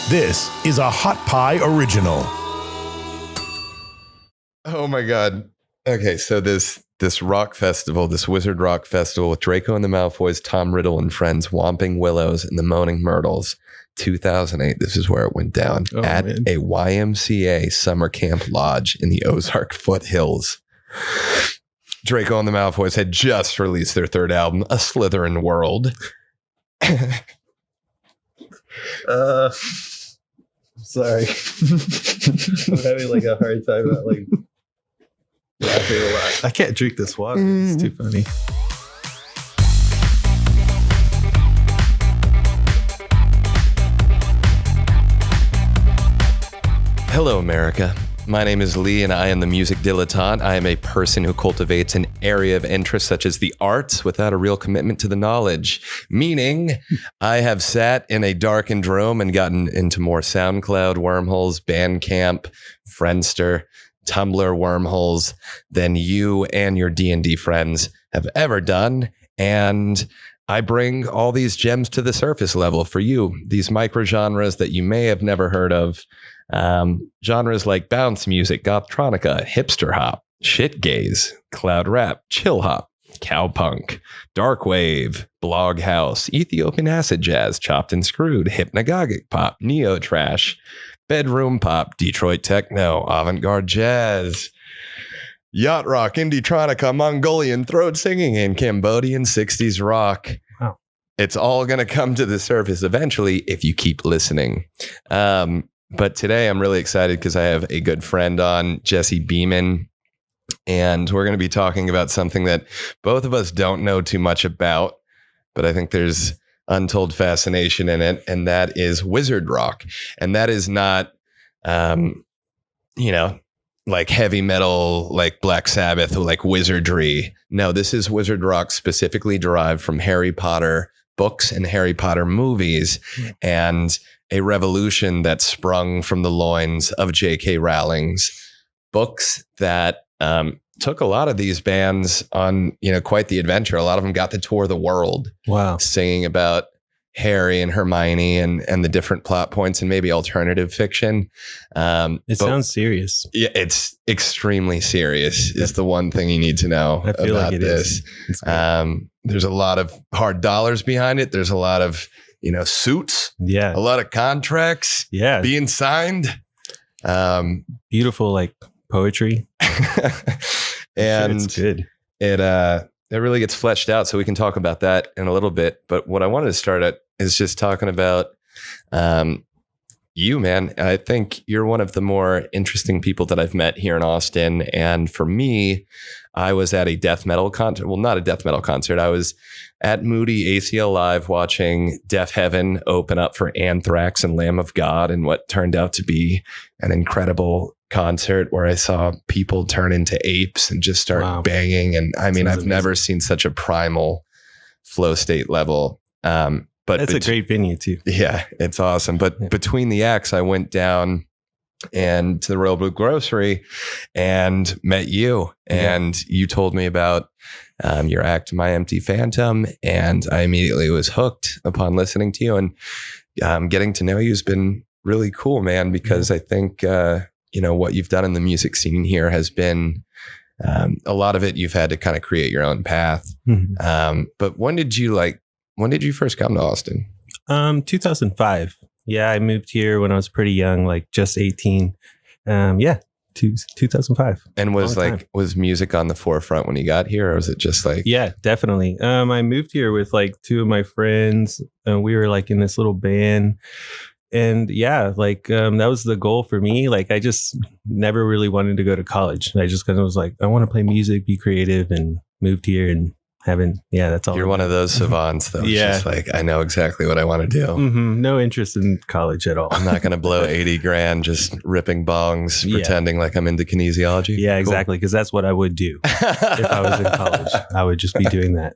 This is a Hot Pie original. Oh my God. Okay, so this rock festival, this wizard rock festival with Draco and the Malfoys, Tom Riddle and friends, Whomping Willows and the Moaning Myrtles, 2008. This is where it went down at a YMCA summer camp lodge in the Ozark foothills. Draco and the Malfoys had just released their third album, A Slytherin World. Sorry. I'm having like a hard time about like laughing a lot. I can't drink this water. It's too funny. Hello, America. My name is Lee, and I am the music dilettante. I am a person who cultivates an area of interest such as the arts without a real commitment to the knowledge. Meaning, I have sat in a darkened room and gotten into more SoundCloud wormholes, Bandcamp, Friendster, Tumblr wormholes than you and your D&D friends have ever done. And I bring all these gems to the surface level for you, these micro genres that you may have never heard of. Genres like bounce music, gothtronica, hipster hop, shitgaze, cloud rap, chill hop, cowpunk, dark wave, blog house, Ethiopian acid jazz, chopped and screwed, hypnagogic pop, neo trash, bedroom pop, Detroit techno, avant-garde jazz, yacht rock, indie-tronica, Mongolian throat singing, and Cambodian 60s rock. Wow. It's all going to come to the surface eventually if you keep listening. But today I'm really excited because I have a good friend on, Jesse Beaman, and we're going to be talking about something that both of us don't know too much about, but I think there's untold fascination in it, and that is wizard rock. And that is not, like heavy metal, like Black Sabbath, or like wizardry. No, this is wizard rock specifically derived from Harry Potter books and Harry Potter movies, and a revolution that sprung from the loins of J.K. Rowling's books that took a lot of these bands on, quite the adventure. A lot of them got to tour the world. Wow. Singing about Harry and Hermione and the different plot points and maybe alternative fiction. It sounds serious. Yeah, it's extremely serious is the one thing you need to know I feel about like this. There's a lot of hard dollars behind it. There's a lot of suits, a lot of contracts, being signed, beautiful like poetry, and it's good. It really gets fleshed out, so we can talk about that in a little bit. But what I wanted to start at is just talking about you, man. I think you're one of the more interesting people that I've met here in Austin, and for me, I was at a death metal concert. Well, not a death metal concert. I was at Moody ACL Live watching Death Heaven open up for Anthrax and Lamb of God, and what turned out to be an incredible concert where I saw people turn into apes and just start banging. And I mean, I've never seen such a primal flow state level. But that's a great venue too. Yeah, it's awesome. But between the acts, I went down and to the Royal Blue Grocery and met you, and you told me about your act, My Empty Phantom, and I immediately was hooked upon listening to you, and getting to know you has been really cool, man, because I think what you've done in the music scene here has been a lot of it you've had to kind of create your own path. But when did you first come to Austin? 2005. Yeah, I moved here when I was pretty young, like just 18. 2005. And was music on the forefront when you got here, or was it just like? Yeah, definitely. I moved here with like two of my friends, and we were like in this little band. And that was the goal for me. Like, I just never really wanted to go to college. I just kind of was like, I want to play music, be creative, and moved here and that's all. You're one of those savants, though. Yeah. It's just like, I know exactly what I want to do. Mm-hmm. No interest in college at all. I'm not going to blow 80 grand just ripping bongs, pretending like I'm into kinesiology. Yeah, cool. Exactly. Because that's what I would do if I was in college. I would just be doing that.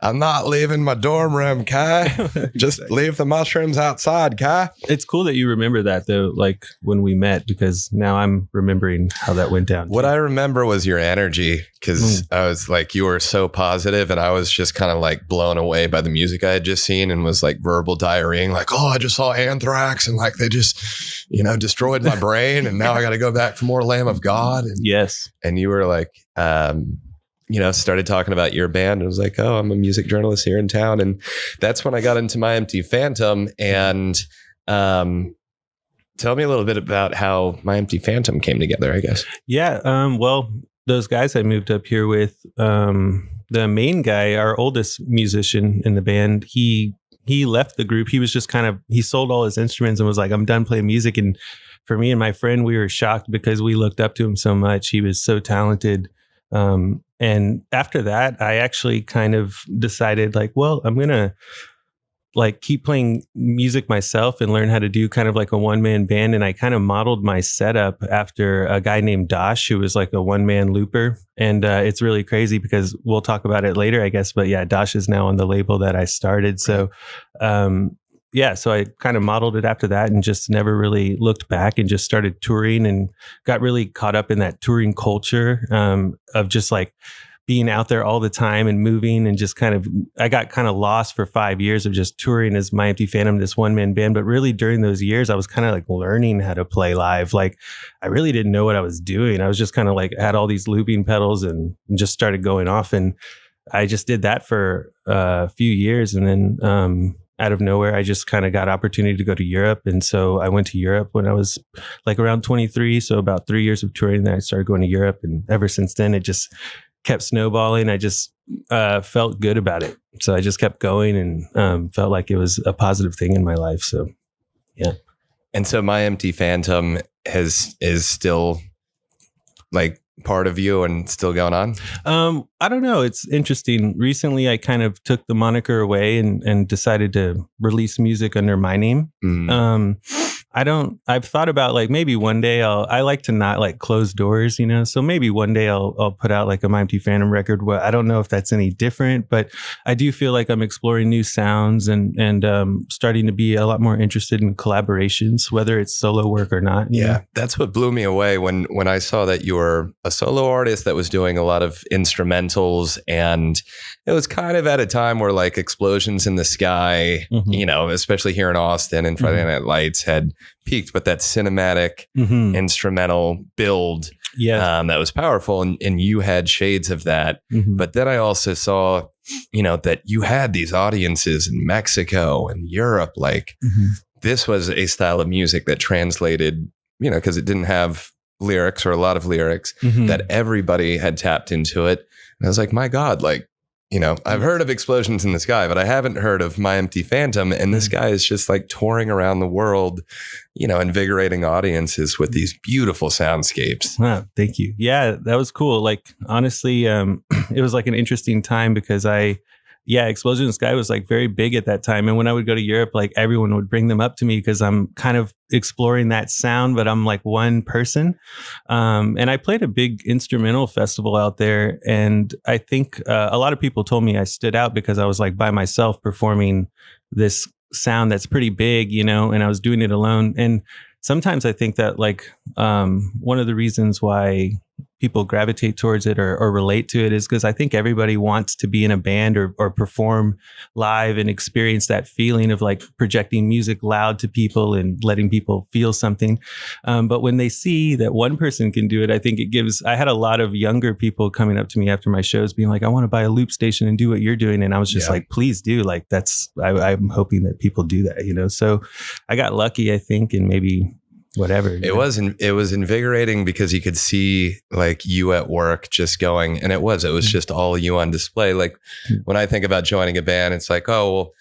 I'm not leaving my dorm room, Kai. Just leave the mushrooms outside, Kai. It's cool that you remember that, though, like when we met, because now I'm remembering how that went down. What I remember was your energy, because I was like, you you were so positive, and I was just kind of like blown away by the music I had just seen, and was like verbal diarrheaing, like, oh, I just saw Anthrax, and like they just, destroyed my brain, and now I got to go back for more Lamb of God. And, yes. And you were like, started talking about your band, and was like, oh, I'm a music journalist here in town. And that's when I got into My Empty Phantom. And tell me a little bit about how My Empty Phantom came together, I guess. Yeah. Well, those guys I moved up here with, the main guy, our oldest musician in the band, he left the group. He was just he sold all his instruments and was like, I'm done playing music. And for me and my friend, we were shocked because we looked up to him so much. He was so talented. And after that, I actually kind of decided like, well, I'm going to like keep playing music myself and learn how to do kind of like a one-man band. And I kind of modeled my setup after a guy named Dosh, who was like a one-man looper. And it's really crazy because we'll talk about it later, I guess. But yeah, Dosh is now on the label that I started. So so I kind of modeled it after that and just never really looked back and just started touring and got really caught up in that touring culture of just like being out there all the time and moving, and just I got kind of lost for 5 years of just touring as My Empty Phantom, this one man band. But really during those years, I was kind of like learning how to play live. Like I really didn't know what I was doing. I was just kind of like had all these looping pedals and just started going off. And I just did that for a few years. And then, out of nowhere, I just kind of got opportunity to go to Europe. And so I went to Europe when I was like around 23. So about 3 years of touring, then I started going to Europe. And ever since then, it just kept snowballing. I just felt good about it. So I just kept going and felt like it was a positive thing in my life. So, yeah. And so My Empty Phantom is still like part of you and still going on? I don't know. It's interesting. Recently, I kind of took the moniker away and decided to release music under my name. I've thought about like maybe one day I like to not like close doors, so maybe one day I'll put out like a My Empty Phantom record. Well, I don't know if that's any different, but I do feel like I'm exploring new sounds and starting to be a lot more interested in collaborations, whether it's solo work or not. Yeah. That's what blew me away when I saw that you were a solo artist that was doing a lot of instrumentals, and it was kind of at a time where like Explosions in the Sky, especially here in Austin and Friday Night Lights had peaked, but that cinematic instrumental build that was powerful, and you had shades of that. But then I also saw that you had these audiences in Mexico and Europe. Like this was a style of music that translated, because it didn't have lyrics or a lot of lyrics, that everybody had tapped into it. And I was like, my God, like, I've heard of Explosions in the Sky, but I haven't heard of My Empty Phantom. And this guy is just like touring around the world, invigorating audiences with these beautiful soundscapes. Wow, thank you. Yeah, that was cool. Like, honestly, it was like an interesting time because Explosion in the Sky was like very big at that time. And when I would go to Europe, like everyone would bring them up to me because I'm kind of exploring that sound, but I'm like one person. And I played a big instrumental festival out there. And I think a lot of people told me I stood out because I was like by myself performing this sound that's pretty big, and I was doing it alone. And sometimes I think that like one of the reasons why people gravitate towards it or relate to it is because I think everybody wants to be in a band or perform live and experience that feeling of like projecting music loud to people and letting people feel something. But when they see that one person can do it, I think I had a lot of younger people coming up to me after my shows being like, I want to buy a loop station and do what you're doing. And I was just like, please do. Like I'm hoping that people do that, So I got lucky, I think, and maybe whatever. It was invigorating because you could see like you at work just going, and it was just all you on display. Like when I think about joining a band, it's like, oh,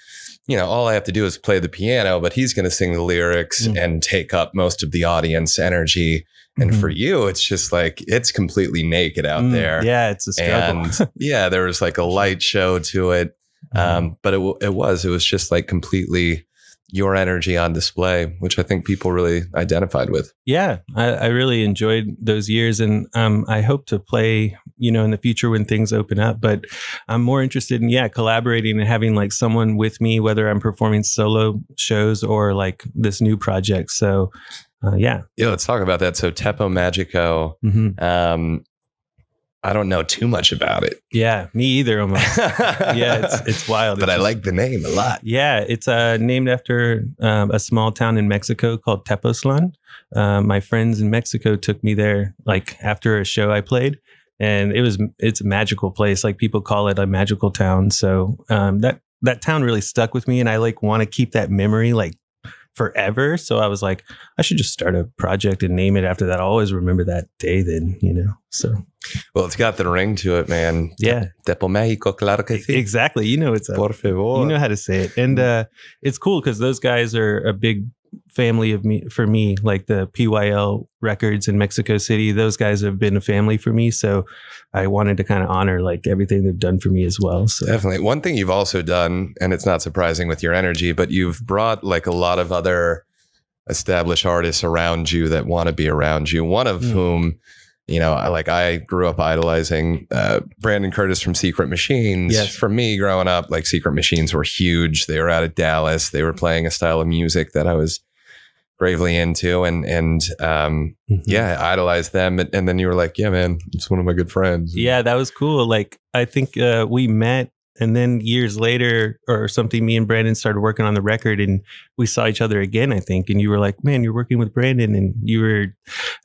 well, all I have to do is play the piano, but he's going to sing the lyrics and take up most of the audience energy. And for you, it's just like, it's completely naked out there. Yeah, it's a struggle. And there was like a light show to it. But it was just like completely your energy on display, which I think people really identified with. Yeah, I really enjoyed those years, and I hope to play, in the future when things open up. But I'm more interested in collaborating and having like someone with me, whether I'm performing solo shows or like this new project. So let's talk about that. So Tepo Magico, I don't know too much about it. Yeah, me either. Almost. Yeah, it's wild. But I like the name a lot. Yeah, it's named after a small town in Mexico called Tepo. My friends in Mexico took me there like after a show I played, and it's a magical place. Like people call it a magical town. So that town really stuck with me, and I like want to keep that memory like forever. So I was like, I should just start a project and name it after that. I'll always remember that day then, so. Well, it's got the ring to it, man. Yeah. Tepo Magico, claro que sí. Exactly. You know, it's Por favor. You know how to say it. And it's cool because those guys are a big family for me, like the PYL records in Mexico City. Those guys have been a family for me. So I wanted to kind of honor like everything they've done for me as well. So. Definitely. One thing you've also done, and it's not surprising with your energy, but you've brought like a lot of other established artists around you that want to be around you. One of whom, I grew up idolizing Brandon Curtis from Secret Machines. Yes. For me growing up, like Secret Machines were huge. They were out of Dallas. They were playing a style of music that I was gravely into, and I idolized them. And then you were like, yeah, man, it's one of my good friends. Yeah, that was cool. Like, I think we met, and then years later or something, me and Brandon started working on the record, and we saw each other again, I think. And you were like, man, you're working with Brandon. And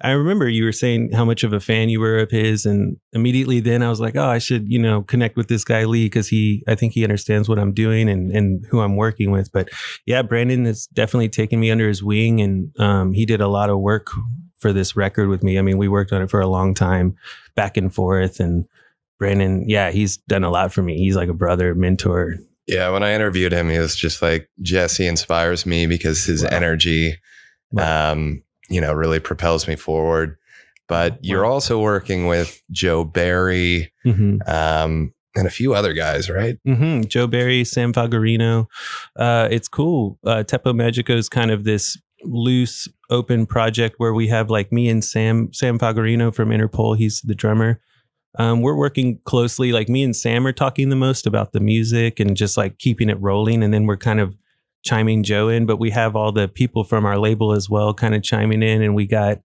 I remember you were saying how much of a fan you were of his. And immediately then I was like, oh, I should, connect with this guy, Lee, because I think he understands what I'm doing and who I'm working with. But yeah, Brandon has definitely taken me under his wing, and he did a lot of work for this record with me. I mean, we worked on it for a long time, back and forth. And Brandon, yeah, he's done a lot for me. He's like a brother, mentor. Yeah, when I interviewed him, he was just like, Jesse inspires me because his energy, really propels me forward. But you're also working with Joe Barry and a few other guys, right? Joe Barry, Sam Vagarino. It's cool. Tepo Magico is kind of this loose, open project where we have like me and Sam Vagarino from Interpol. He's the drummer. We're working closely, like me and Sam are talking the most about the music and just like keeping it rolling. And then we're kind of chiming Joe in, but we have all the people from our label as well kind of chiming in. And we got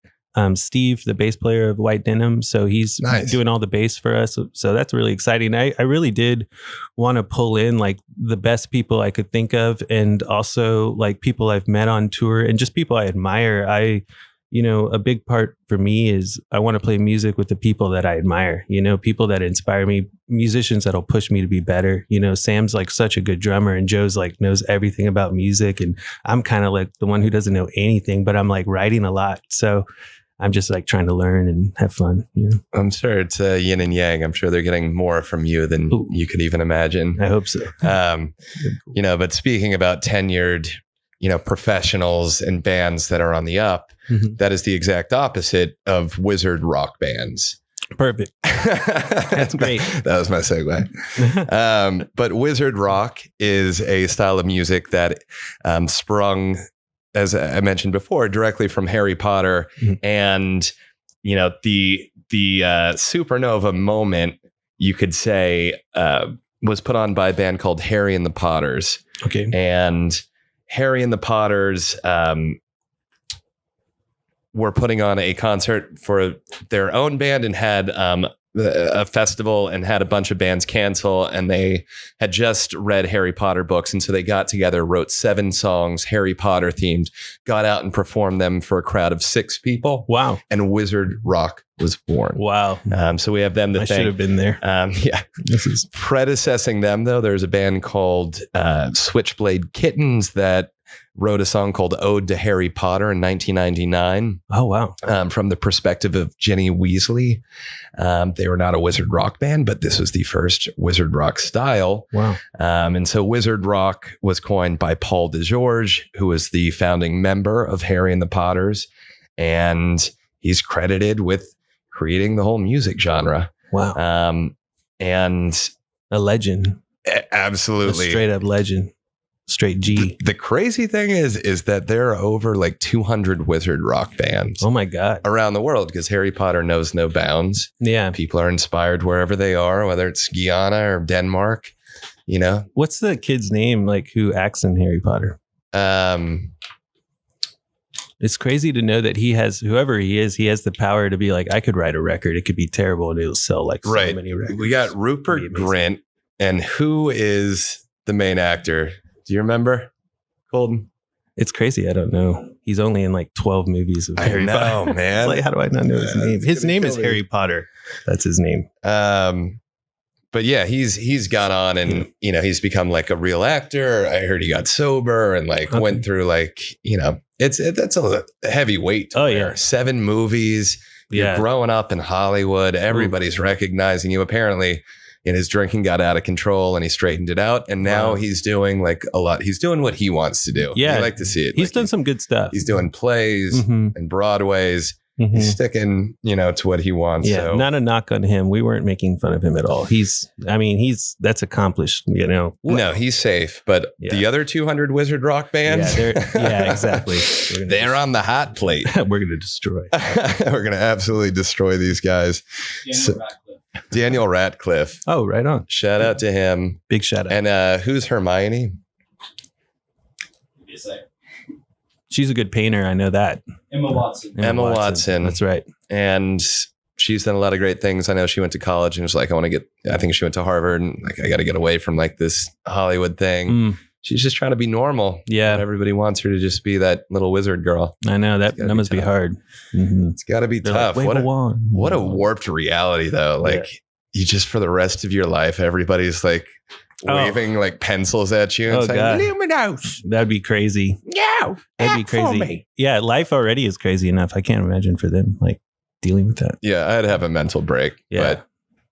Steve, the bass player of White Denim. So he's doing all the bass for us. So that's really exciting. I really did want to pull in like the best people I could think of, and also like people I've met on tour and just people I admire. A big part for me is I want to play music with the people that I admire, people that inspire me, musicians that'll push me to be better. Sam's like such a good drummer, and Joe's like knows everything about music. And I'm kind of like the one who doesn't know anything, but I'm like writing a lot. So I'm just like trying to learn and have fun. I'm sure it's yin and yang. I'm sure they're getting more from you than you could even imagine. I hope so. But speaking about tenured, professionals and bands that are on the up, that is the exact opposite of wizard rock bands. Perfect. That's great. That was my segue. But wizard rock is a style of music that sprung, as I mentioned before, directly from Harry Potter. And, the supernova moment, you could say, was put on by a band called Harry and the Potters. Okay. And Harry and the Potters were putting on a concert for their own band and had a festival and had a bunch of bands cancel. And they had just read Harry Potter books. And so they got together, wrote 7 songs, Harry Potter themed, got out and performed them for a crowd of 6 people. Wow. And wizard rock was born. Wow. So we have them to thank. I should have been there. Yeah. This is predecessing them, though. There's a band called Switchblade Kittens that wrote a song called Ode to Harry Potter in 1999. Oh, wow. From the perspective of Ginny Weasley. They were not a wizard rock band, but this was the first wizard rock style. Wow. And so wizard rock was coined by Paul DeGeorge, who was the founding member of Harry and the Potters. And he's credited with creating the whole music genre. Wow. And a legend. Absolutely. A straight up legend. Straight G. The crazy thing is that there are over like 200 wizard rock bands. Oh my God. Around the world, because Harry Potter knows no bounds. Yeah. People are inspired wherever they are, whether it's Guyana or Denmark, What's the kid's name, like who acts in Harry Potter? It's crazy to know that he has, whoever he is, he has the power to be like, I could write a record. It could be terrible and it'll sell like so many records. We got Rupert Grint, and who is the main actor? Do you remember, Colton? It's crazy. I don't know. He's only in like 12 movies of Harry Potter. Oh man. Like, how do I not know his name? His name is Harry Potter. That's his name. But yeah, he's gone on and, he's become like a real actor. I heard he got sober and went through that's a heavy weight to bear. Yeah. 7 movies. You're growing up in Hollywood. Everybody's recognizing you. Apparently, his drinking got out of control and he straightened it out. And now he's doing a lot. He's doing what he wants to do. Yeah. I like to see it. He's done some good stuff. He's doing plays and Broadways. Mm-hmm. He's sticking, to what he wants. Yeah, so. Not a knock on him. We weren't making fun of him at all. That's accomplished, No, he's safe. But the other 200 Wizard Rock bands, exactly. They're on the hot plate. We're going to destroy. We're going to absolutely destroy these guys. Daniel Radcliffe. Oh, right on. Shout out to him. Big shout out. And who's Hermione? She's a good painter. I know that. Emma Watson. That's right. And she's done a lot of great things. I know she went to college and was like, I think she went to Harvard and I got to get away from this Hollywood thing. She's just trying to be normal. Yeah. Everybody wants her to just be that little wizard girl. I know that must be hard. Mm-hmm. It's got to be tough. Like, what a warped reality though. You just for the rest of your life, everybody's waving pencils at you and saying, God. Luminos. That'd be crazy. Yeah. That'd be crazy. Yeah. Life already is crazy enough. I can't imagine for them dealing with that. Yeah. I'd have a mental break, but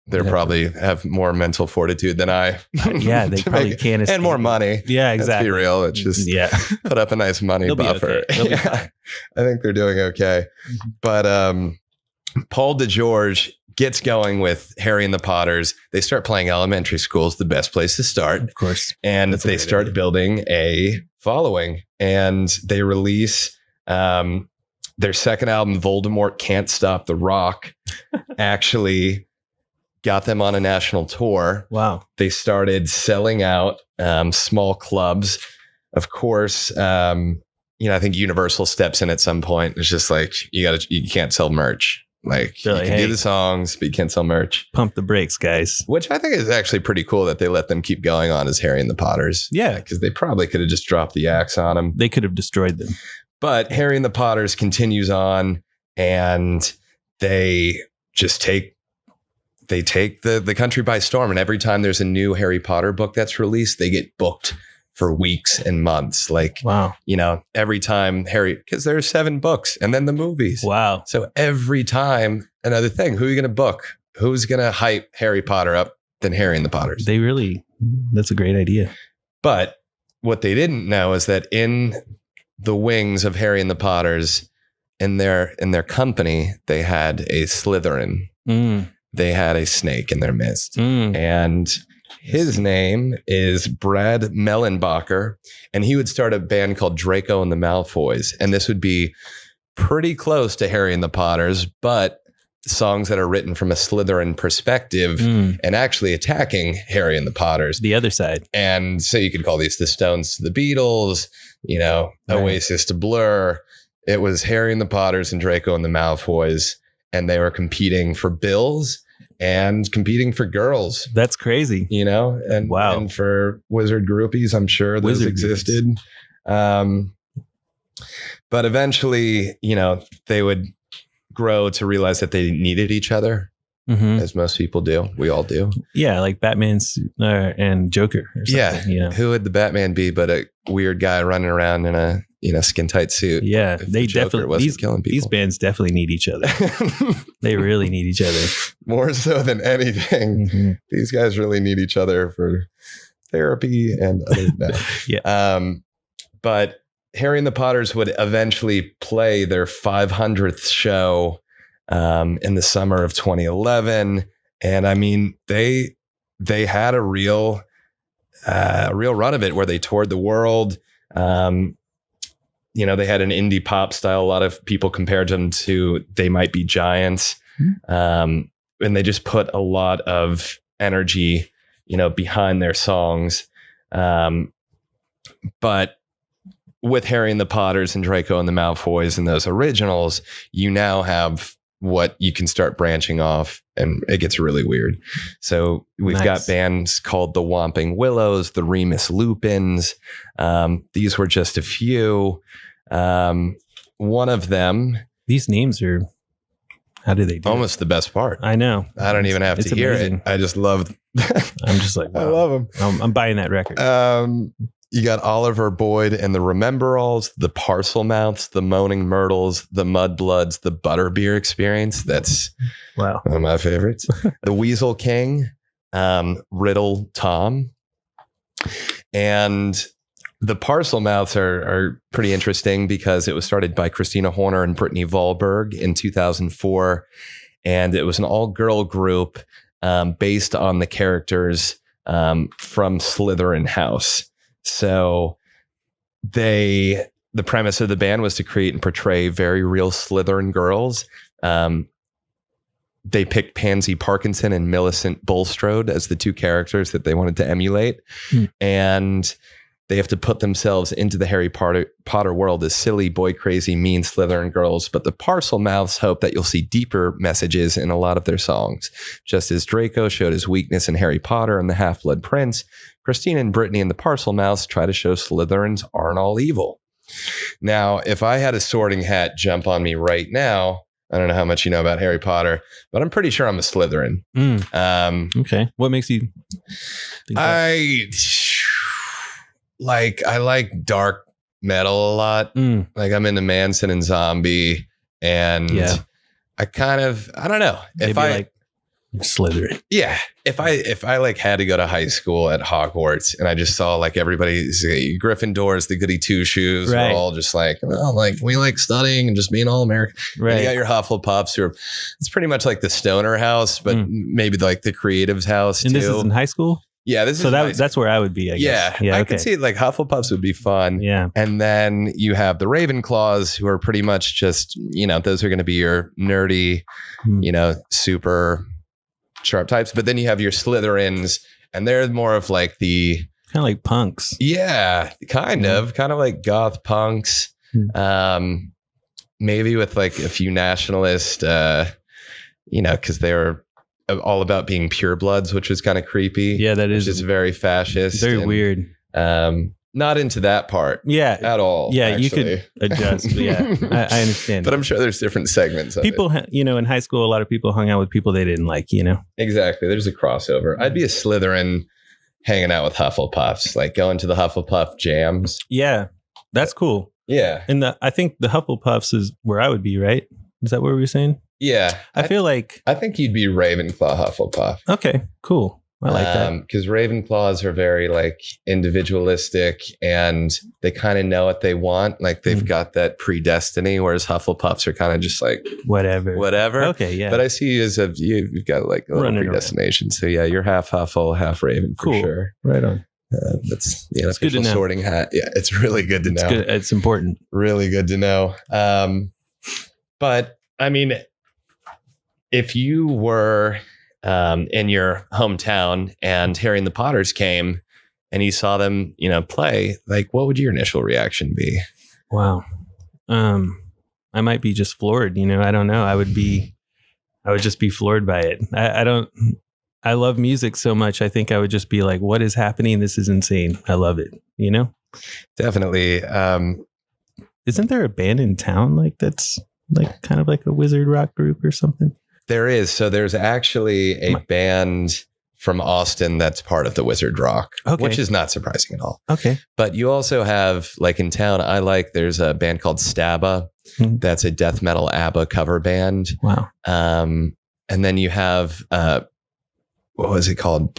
they probably have more mental fortitude than I. Yeah. They probably can't. And more money. Yeah, exactly. Let's be real. It's just put up a nice money buffer. Okay. I think they're doing okay. But Paul DeGeorge gets going with Harry and the Potters. They start playing elementary schools, the best place to start. Of course. And they start building a following. And they release their second album, Voldemort Can't Stop the Rock, actually got them on a national tour. Wow. They started selling out small clubs. Of course, I think Universal steps in at some point. It's just you can't sell merch. You can do the songs, but you can't sell merch. Pump the brakes, guys. Which I think is actually pretty cool that they let them keep going on as Harry and the Potters. Yeah. Because they probably could have just dropped the axe on them. They could have destroyed them. But Harry and the Potters continues on, and they just take the country by storm. And every time there's a new Harry Potter book that's released, they get booked for weeks and months. Wow. Every time because there's 7 books and then the movies. Wow. So every time another thing, who are you going to book? Who's going to hype Harry Potter up than Harry and the Potters? That's a great idea. But what they didn't know is that in the wings of Harry and the Potters, in their company, they had a Slytherin. They had a snake in their midst. And his name is Brad Mellenbacher, and he would start a band called Draco and the Malfoys. And this would be pretty close to Harry and the Potters, but songs that are written from a Slytherin perspective and actually attacking Harry and the Potters. The other side. And so you could call these the Stones to the Beatles, Oasis to Blur. It was Harry and the Potters and Draco and the Malfoys, and they were competing for bills and competing for girls. That's crazy. And wow. And for wizard groupies, I'm sure those existed. But eventually, they would grow to realize that they needed each other, as most people do. We all do. Yeah, like Batman and Joker. Or something, Who would the Batman be but a weird guy running around in a skin tight suit? Yeah, they definitely these bands definitely need each other. They really need each other more so than anything. These guys really need each other for therapy and other but Harry and the Potters would eventually play their 500th show in the summer of 2011, and I mean they had a real run of it where they toured the world. They had an indie pop style. A lot of people compared them to They Might Be Giants. And they just put a lot of energy, behind their songs. But with Harry and the Potters and Draco and the Malfoys and those originals, you now have what you can start branching off, and it gets really weird. So we've got bands called the Whomping Willows, the Remus Lupins. These were just a few. One of them. These names are, how do they do almost the best part. I know. I don't even have to hear it. I just love. I'm just like, wow. I love them. I'm buying that record. You got Oliver Boyd and the Rememberalls, the Parselmouths, the Moaning Myrtles, the Mudbloods, the Butterbeer Experience. That's wow, one of my favorites. The Weasel King, Riddle Tom, and the Parselmouths are pretty interesting because it was started by Christina Horner and Brittany Wahlberg in 2004, and it was an all-girl group based on the characters from Slytherin House. So the premise of the band was to create and portray very real Slytherin girls. They picked Pansy Parkinson and Millicent Bulstrode as the two characters that they wanted to emulate. And they have to put themselves into the Harry Potter world as silly, boy crazy, mean Slytherin girls. But the Parselmouths hope that you'll see deeper messages in a lot of their songs. Just as Draco showed his weakness in Harry Potter and the Half-Blood Prince, Christina and Brittany and the Parselmouths try to show Slytherins aren't all evil. Now, if I had a Sorting Hat jump on me right now, I don't know how much you know about Harry Potter, but I'm pretty sure I'm a Slytherin. Okay. What makes you think that? I like dark metal a lot. Like I'm into Manson and Zombie, and I don't know. Maybe if I like Slytherin. Yeah. If I like had to go to high school at Hogwarts and I just saw like everybody's Gryffindors, the goody two shoes, right. We're all just like, well, like we like studying and just being all American. Right. And you got your Hufflepuffs who are, it's pretty much like the stoner house, but maybe like the creatives house and too. this is in high school? Yeah, this so is that's where I would be, I guess. Yeah, I could see like Hufflepuffs would be fun. Yeah. And then you have the Ravenclaws who are pretty much just, those are going to be your nerdy, super sharp types. But then you have your Slytherins, and they're more of like the kind of like punks. Yeah, kind of like goth punks. Maybe with like a few nationalist, because they were all about being purebloods, which was kind of creepy. Yeah, that is just very fascist, very weird. Not into that part, at all. Yeah, actually. You could adjust. But yeah, I understand. But I'm sure there's different segments. Of people, in high school, a lot of people hung out with people they didn't like. Exactly. There's a crossover. I'd be a Slytherin hanging out with Hufflepuffs, like going to the Hufflepuff jams. Yeah, that's cool. Yeah, and I think the Hufflepuffs is where I would be. Right? Is that what we were saying? Yeah, I think you'd be Ravenclaw Hufflepuff. Okay, cool. I like that. Because Ravenclaws are very like individualistic and they kind of know what they want. Like they've got that predestiny, whereas Hufflepuffs are kind of just like whatever. Okay, yeah. But I see you as you've got like a little predestination. Around. So yeah, you're half Huffle, half Raven for sure. Right on. That's it's good to know. Sorting Hat. Yeah, it's really good to know. It's important. Really good to know. But I mean, if you were in your hometown and Harry and the Potters came and you saw them, play, like what would your initial reaction be? Wow. I might be just floored, I don't know. I would just be floored by it. I love music so much. I think I would just be like, what is happening? This is insane. I love it. Definitely. Isn't there a band in town like that's like kind of like a wizard rock group or something? There is. So there's actually a band from Austin that's part of the Wizard Rock, which is not surprising at all. Okay. But you also have, like in town, there's a band called Stabba. That's a death metal ABBA cover band. Wow. And then you have, what was it called?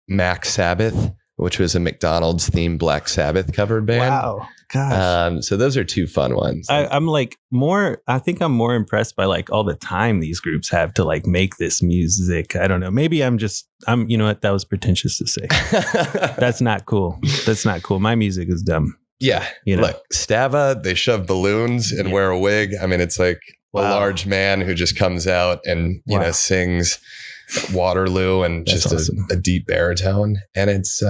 Mac Sabbath, which was a McDonald's themed Black Sabbath cover band. Wow. Gosh. So those are two fun ones. I think I'm more impressed by like all the time these groups have to like make this music. I don't know. Maybe you know what? That was pretentious to say. That's not cool. My music is dumb. Yeah. Look, Stava, they shove balloons and wear a wig. I mean, it's like a large man who just comes out and, sings Waterloo and That's just awesome. a deep baritone, and it's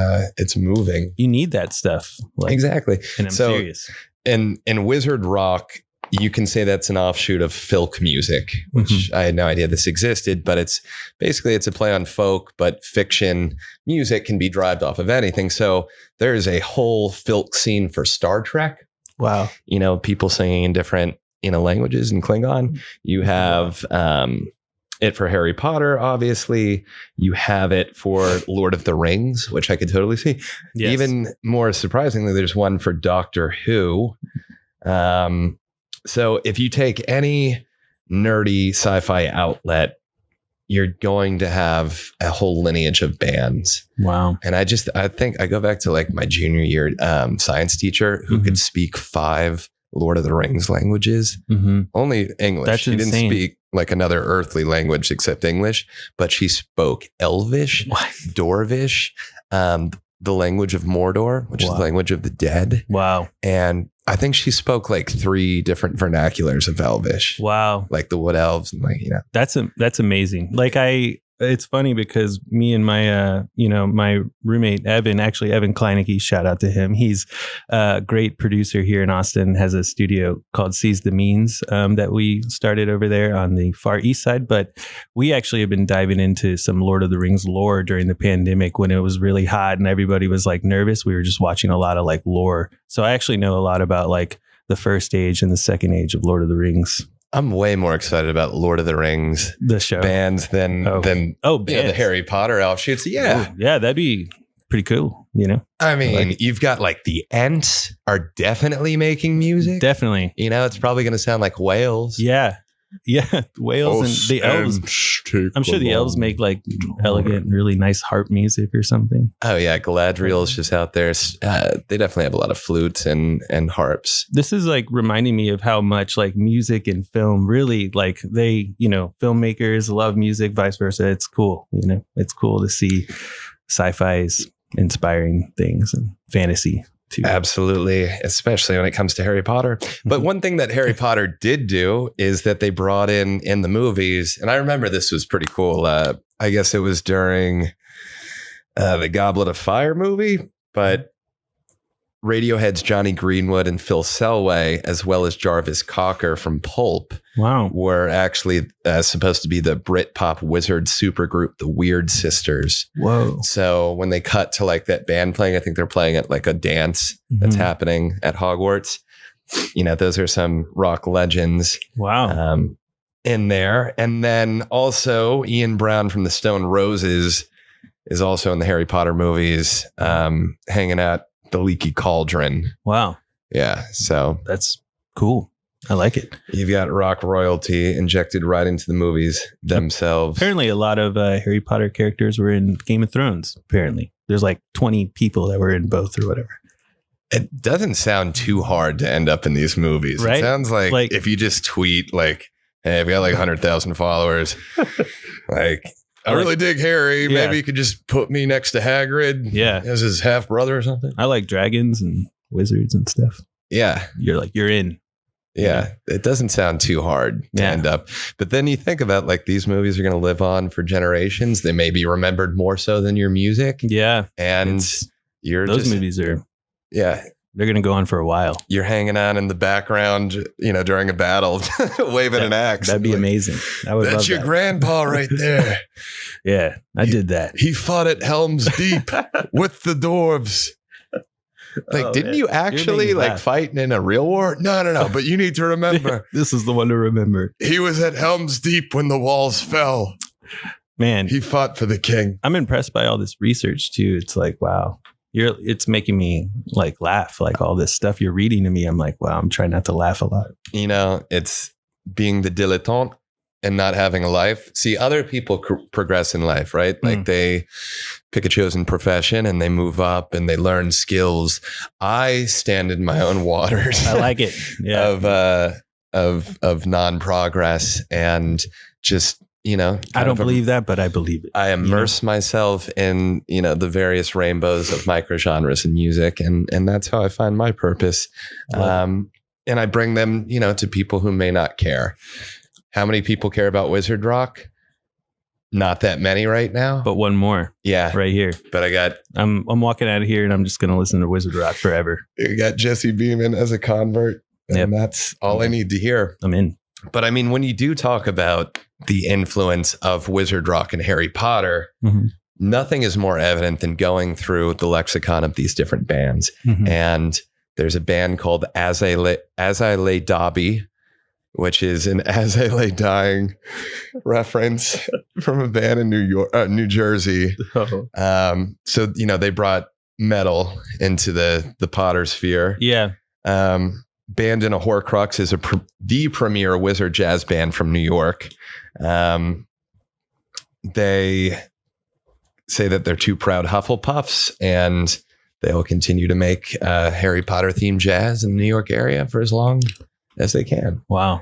moving. You need that stuff. Like, Exactly. And I'm serious. In wizard rock, you can say that's an offshoot of folk music, which I had no idea this existed, but it's a play on folk, but fiction music can be derived off of anything. So there is a whole folk scene for Star Trek. Wow. You know, people singing in different, languages in Klingon. You have it for Harry Potter, obviously. You have it for Lord of the Rings, which I could totally see. Yes. Even more surprisingly, there's one for Doctor Who. So if you take any nerdy sci-fi outlet, you're going to have a whole lineage of bands. Wow. And I think I go back to like my junior year science teacher who could speak 5 Lord of the Rings languages, only English. That's she didn't insane. speak like another earthly language except English, but she spoke Elvish, Dorvish, the language of Mordor, which is the language of the dead. Wow. And I think she spoke like 3 different vernaculars of Elvish. Wow. Like the Wood Elves and That's amazing. Like it's funny because me and my, my roommate, Evan Kleinicke, shout out to him. He's a great producer here in Austin, has a studio called Seize the Means that we started over there on the far east side. But we actually have been diving into some Lord of the Rings lore during the pandemic when it was really hot and everybody was like nervous. We were just watching a lot of like lore. So I actually know a lot about like the first age and the second age of Lord of the Rings. I'm way more excited about Lord of the Rings The show. bands than bands. the Harry Potter outfits. Yeah. Oh, yeah, that'd be pretty cool, I mean, Like- you've got like the Ents are definitely making music. Definitely. It's probably going to sound like Wales. Yeah. Yeah. Whales and the elves. I'm sure the elves make like elegant, really nice harp music or something. Oh yeah, Galadriel is just out there. They definitely have a lot of flutes and harps. This is like reminding me of how much like music and film really like they, filmmakers love music, vice versa. It's cool. It's cool to see sci-fi's inspiring things and fantasy too. Absolutely, especially when it comes to Harry Potter. But one thing that Harry Potter did do is that they brought in the movies, and I remember this was pretty cool. I guess it was during the Goblet of Fire movie, but Radiohead's Johnny Greenwood and Phil Selway, as well as Jarvis Cocker from Pulp, Wow. were actually supposed to be the Britpop wizard supergroup, the Weird Sisters. Whoa. So when they cut to like that band playing, I think they're playing at like a dance that's happening at Hogwarts. Those are some rock legends Wow. in there. And then also Ian Brown from the Stone Roses is also in the Harry Potter movies, hanging out the Leaky Cauldron. Wow. Yeah. So That's cool. I like it. you've got rock royalty injected right into the movies themselves. Apparently, a lot of Harry Potter characters were in Game of Thrones. Apparently, there's like 20 people that were in both or whatever. It doesn't sound too hard to end up in these movies. Right? It sounds like if you just tweet like, hey, I've got like 100,000 followers. Like, I really dig Harry. Yeah. Maybe you could just put me next to Hagrid. Yeah. As his half brother or something. I like dragons and wizards and stuff. Yeah. You're in. Yeah. It doesn't sound too hard to end up. But then you think about like these movies are going to live on for generations. They may be remembered more so than your music. Yeah. And Those movies are, yeah. they're going to go on for a while. You're hanging out in the background, during a battle, waving an axe. That'd be amazing. I would love That's your that. grandpa right there. Yeah, I did that. He fought at Helm's Deep with the dwarves. Like, didn't you actually like fighting in a real war? No. But you need to remember, This is the one to remember. he was at Helm's Deep when the walls fell. Man, He fought for the king. I'm impressed by all this research too. It's like, wow. It's making me like laugh, like all this stuff you're reading to me. I'm like, wow, I'm trying not to laugh a lot. It's being the dilettante and not having a life. See, other people progress in life, right? Like they pick a chosen profession and they move up and they learn skills. I stand in my own waters. I like it. Yeah. of non-progress and just, I don't believe that, but I believe it. I immerse myself in, the various rainbows of microgenres in music. And that's how I find my purpose. And I bring them, to people who may not care. How many people care about wizard rock? not that many right now. But one more. Yeah. Right here. But I'm walking out of here and I'm just going to listen to Wizard Rock forever. I got Jesse Beaman as a convert. And that's all I need to hear. I'm in. But I mean, when you do talk about the influence of Wizard Rock and Harry Potter, nothing is more evident than going through the lexicon of these different bands. And there's a band called As I Lay Dobby, which is an As I Lay Dying reference from a band in New Jersey. So, they brought metal into the Potter sphere. Yeah. Band in a Horcrux is the premier wizard jazz band from New York. They say that they're two proud Hufflepuffs, and they will continue to make Harry Potter themed jazz in the New York area for as long as they can. Wow.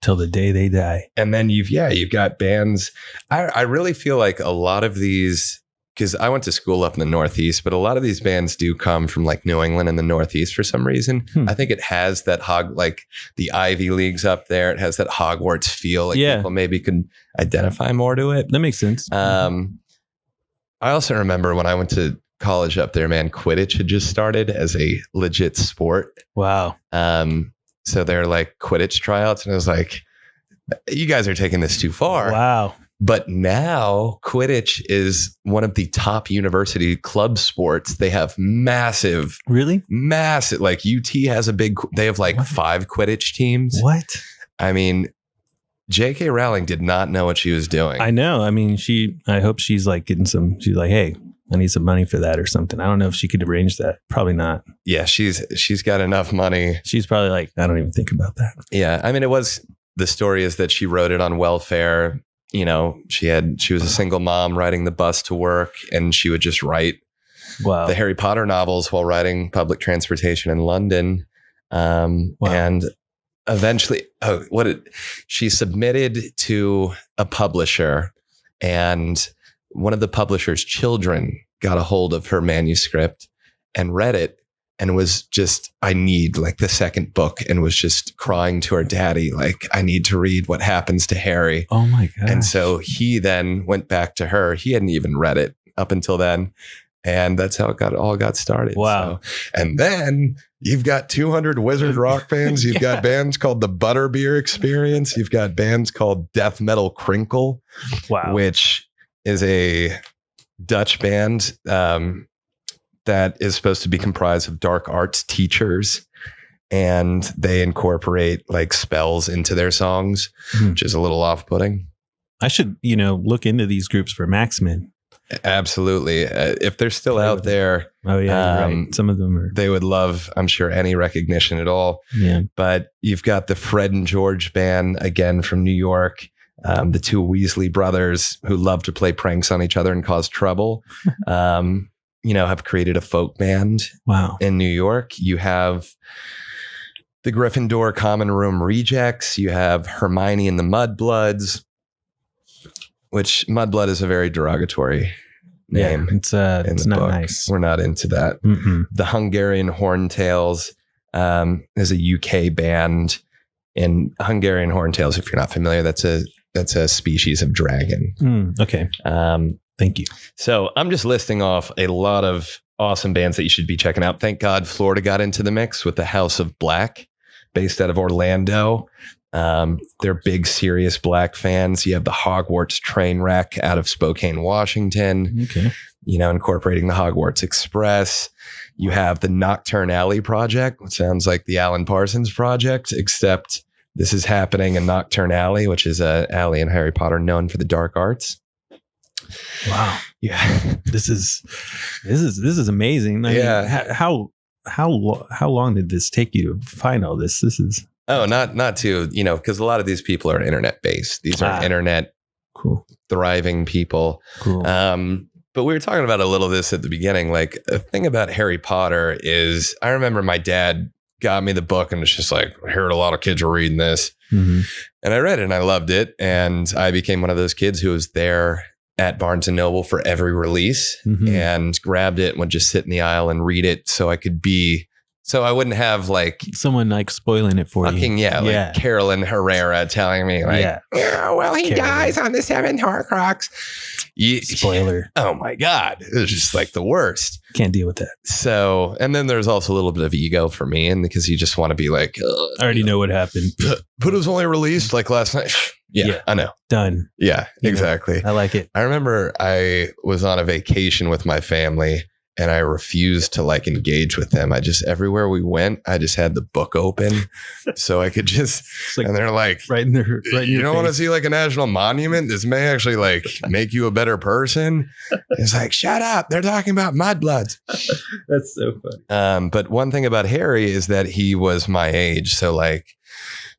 Till the day they die. And then you've got bands. I really feel like a lot of these, because I went to school up in the Northeast, but a lot of these bands do come from like New England and the Northeast for some reason. I think it has that like the Ivy Leagues up there. It has that Hogwarts feel. Like people maybe could identify more to it. That makes sense. I also remember when I went to college up there, man, Quidditch had just started as a legit sport. Wow. So they're like Quidditch tryouts. And I was like, you guys are taking this too far. Wow. But now Quidditch is one of the top university club sports. They have massive, like UT has they have like 5 Quidditch teams. What? I mean, J.K. Rowling did not know what she was doing. I know. I mean, I hope she's like she's like, hey, I need some money for that or something. I don't know if she could arrange that. Probably not. Yeah, she's got enough money. She's probably like, I don't even think about that. Yeah. I mean, the story is that she wrote it on welfare. She was a single mom riding the bus to work, and she would just write the Harry Potter novels while riding public transportation in London. And eventually, she submitted to a publisher, and one of the publisher's children got a hold of her manuscript and read it and was just, I need like the second book, and was just crying to her daddy, like, I need to read what happens to Harry. Oh my God. And so he then went back to her. He hadn't even read it up until then. And that's how it all got started. Wow. So, and then you've got 200 Wizard Rock bands. You've got bands called the Butterbeer Experience. You've got bands called Death Metal Crinkle, which is a Dutch band that is supposed to be comprised of dark arts teachers, and they incorporate like spells into their songs, which is a little off-putting. I should, look into these groups for Maxmen. Absolutely. If they're still out there. Oh yeah, you're right. Some of them they would love, I'm sure, any recognition at all. Yeah. But you've got the Fred and George band, again from New York. The two Weasley brothers who love to play pranks on each other and cause trouble. Have created a folk band in New York. You have the Gryffindor Common Room Rejects. You have Hermione and the Mudbloods, which Mudblood is a very derogatory name. Yeah, it's not nice. We're not into that. The Hungarian Horntails is a UK band. And Hungarian Horntails, if you're not familiar, that's a species of dragon. Okay. Thank you. So I'm just listing off a lot of awesome bands that you should be checking out. Thank God Florida got into the mix with the House of Black, based out of Orlando. They're big, serious Black fans. You have the Hogwarts Trainwreck out of Spokane, Washington. Okay. Incorporating the Hogwarts Express. You have the Nocturne Alley Project, which sounds like the Alan Parsons Project, except this is happening in Nocturne Alley, which is an alley in Harry Potter known for the dark arts. Wow. Yeah. This is amazing. I mean, how long did this take you to find all this? This is not to, because a lot of these people are internet based. These are internet thriving people. Cool. But we were talking about a little of this at the beginning. Like, the thing about Harry Potter is, I remember my dad got me the book and it's just like, I heard a lot of kids were reading this. And I read it and I loved it. And I became one of those kids who was there at Barnes and Noble for every release and grabbed it and would just sit in the aisle and read it so I could be So I wouldn't have like someone like spoiling it for fucking, you. like Carolyn Herrera telling me like, oh, well, he dies on the 7th Horcrux. Spoiler. Oh my God. It was just like the worst. Can't deal with that. So, and then there's also a little bit of ego for me, and because you just want to be like, I already know what happened. But it was only released like last night. Yeah, I know. Done. Yeah, exactly. I like it. I remember I was on a vacation with my family and I refused to like engage with them. I just, everywhere we went, I just had the book open so I could just, like and they're like, right in you don't want to see like a national monument? This may actually like make you a better person. It's like, shut up. They're talking about mudbloods. That's so funny. But one thing about Harry is that he was my age. So like,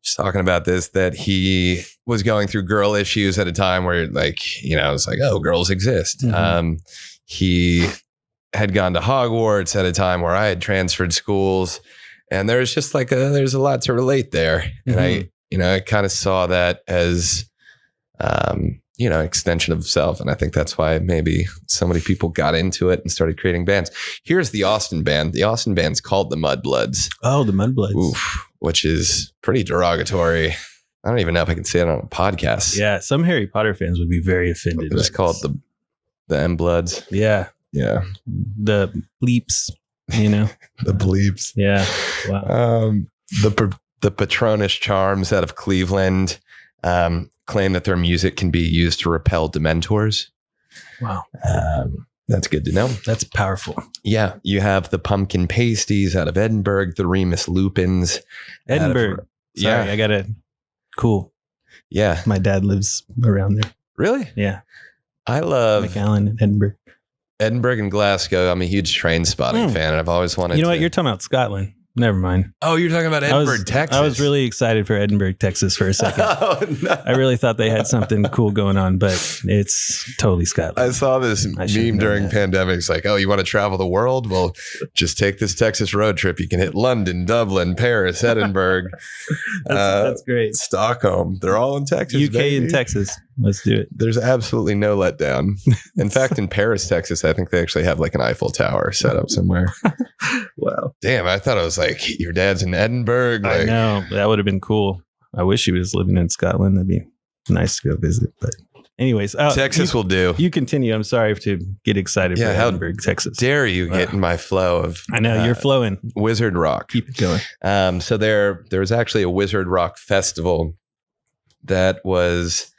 just talking about this, that he was going through girl issues at a time where like, it's like, oh, girls exist. Mm-hmm. He had gone to Hogwarts at a time where I had transferred schools, and there's just like there's a lot to relate there. And I kind of saw that as, extension of self. And I think that's why maybe so many people got into it and started creating bands. Here's the Austin band. The Austin band's called the Mudbloods. Oh, the Mudbloods. Oof, which is pretty derogatory. I don't even know if I can say it on a podcast. Yeah, some Harry Potter fans would be very offended. It's called the M-Bloods. Yeah. Yeah. The bleeps, The bleeps. Yeah. Wow. The Patronus Charms out of Cleveland claim that their music can be used to repel Dementors. Wow. That's good to know. That's powerful. Yeah. You have the Pumpkin Pasties out of Edinburgh, the Remus Lupins. Edinburgh. Sorry, I got it. Cool. Yeah. My dad lives around there. Really? Yeah. I love McAllen, Edinburgh. Edinburgh and Glasgow. I'm a huge Train Spotting fan, and I've always wanted to. You know what? You're talking about Scotland. Never mind. Oh, you're talking about Edinburgh, Texas. I was really excited for Edinburgh, Texas for a second. Oh, no. I really thought they had something cool going on, but it's totally Scotland. I saw this meme during pandemic. It's like, oh, you want to travel the world? Well, just take this Texas road trip. You can hit London, Dublin, Paris, Edinburgh. That's great. Stockholm. They're all in Texas. UK baby. and Texas. Let's do it. There's absolutely no letdown. In fact, in Paris, Texas, I think they actually have like an Eiffel Tower set up somewhere. Wow. Damn, I thought it was like your dad's in Edinburgh. Like, I know. That would have been cool. I wish he was living in Scotland. That'd be nice to go visit. But anyways, Texas will do. You continue. I'm sorry to get excited for Edinburgh, Texas. Dare you get in my flow of... I know, you're flowing. Wizard Rock. Keep it going. So there was actually a Wizard Rock festival that was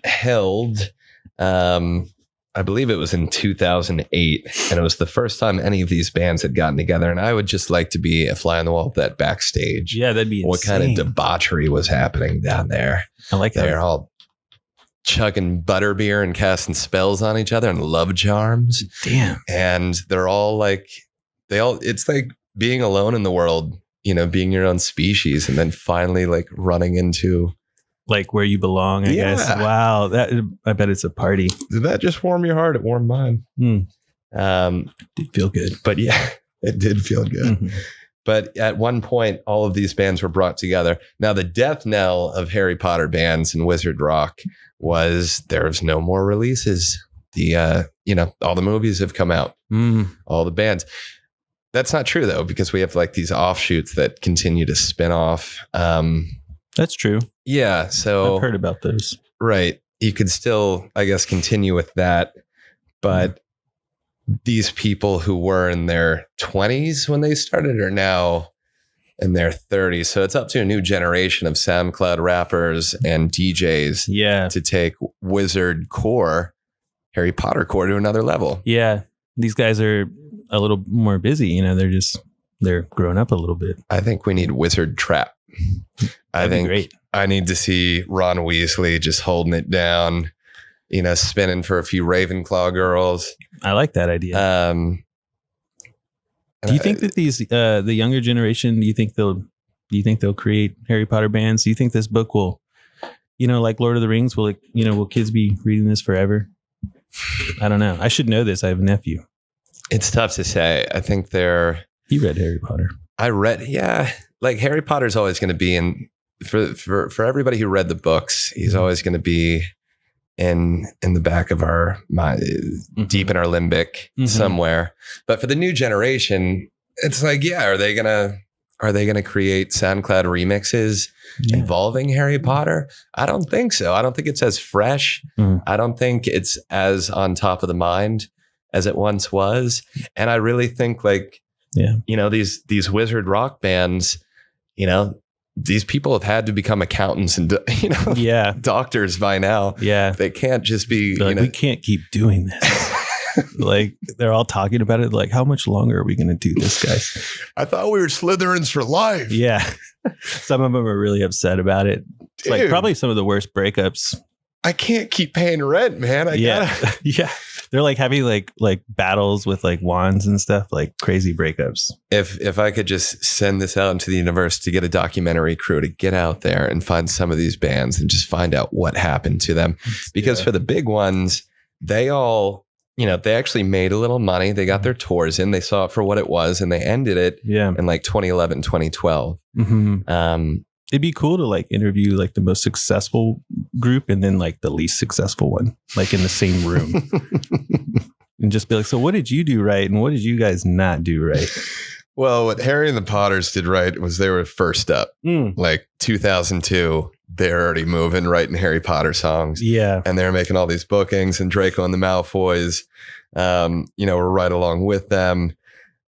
held, I believe it was in 2008, and it was the first time any of these bands had gotten together. And I would just like to be a fly on the wall of that backstage. Yeah, that'd be insane. What kind of debauchery was happening down there? I like that. They're all chugging butterbeer and casting spells on each other and love charms. Damn. And they're all like, it's like being alone in the world, being your own species, and then finally like running into like where you belong, I guess. Wow. I bet it's a party. Did that just warm your heart? It warmed mine. Did feel good. But yeah, it did feel good. Mm-hmm. But at one point, all of these bands were brought together. Now, the death knell of Harry Potter bands and Wizard Rock was there's no more releases. All the movies have come out, all the bands. That's not true, though, because we have like these offshoots that continue to spin off. That's true. Yeah. So I've heard about those. Right. You could still, I guess, continue with that. But these people who were in their 20s when they started are now in their 30s. So it's up to a new generation of SoundCloud rappers and DJs to take Wizard core, Harry Potter core to another level. Yeah. These guys are a little more busy. They're grown up a little bit. I think we need Wizard Trap. I think great. I need to see Ron Weasley just holding it down, spinning for a few Ravenclaw girls. I like that idea. Do you think that these the younger generation? Do you think they'll create Harry Potter bands? Do you think this book will, like Lord of the Rings? Will kids be reading this forever? I don't know. I should know this. I have a nephew. It's tough to say. I think He read Harry Potter. Like Harry Potter's always going to be in for everybody who read the books. He's always going to be in the back of our mind, deep in our limbic somewhere. But for the new generation, it's like, yeah, are they gonna create SoundCloud remixes involving Harry Potter? I don't think so. I don't think it's as fresh. I don't think it's as on top of the mind as it once was. And I really think like, these wizard rock bands, these people have had to become accountants and doctors by now. Yeah, they can't just be. We can't keep doing this. Like they're all talking about it. Like, how much longer are we going to do this, guys? I thought we were Slytherins for life. Yeah, some of them are really upset about it. It's like probably some of the worst breakups. I can't keep paying rent, man. Yeah. They're like having like battles with like wands and stuff, like crazy breakups. If I could just send this out into the universe to get a documentary crew to get out there and find some of these bands and just find out what happened to them. Because for the big ones, they all, they actually made a little money. They got their tours in, they saw it for what it was, and they ended it in like 2011, 2012. It'd be cool to like interview like the most successful group and then like the least successful one, like in the same room, and just be like, so what did you do right? And what did you guys not do right? Well, what Harry and the Potters did right was they were first up. Like 2002, they're already moving, writing Harry Potter songs. Yeah. And they're making all these bookings, and Draco and the Malfoys, were right along with them.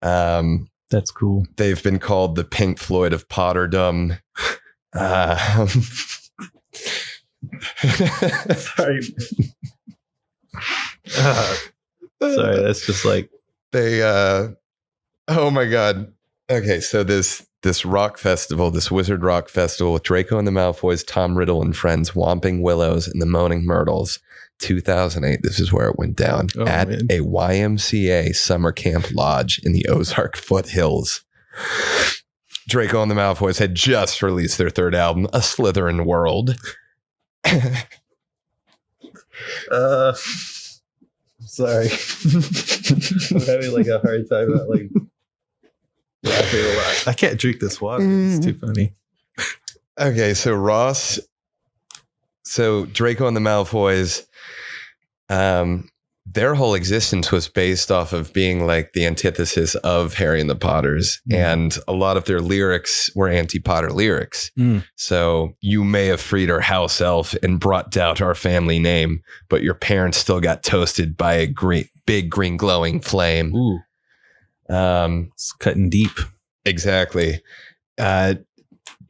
That's cool. They've been called the Pink Floyd of Potterdom. Sorry. Sorry, that's just like they oh my god. Okay, so this rock festival, this wizard rock festival with Draco and the Malfoys, Tom Riddle and friends, Whomping Willows and the Moaning Myrtles, 2008. This is where it went down at a YMCA summer camp lodge in the Ozark foothills. Draco and the Malfoys had just released their third album, A Slytherin World. Sorry. I'm having like a hard time about like laughing a lot. I can't drink this water. It's too funny. Okay, so Draco and the Malfoys, their whole existence was based off of being like the antithesis of Harry and the Potters. And a lot of their lyrics were anti-Potter lyrics. So you may have freed our house elf and brought doubt our family name, but your parents still got toasted by a big green glowing flame. Ooh. It's cutting deep. Exactly. They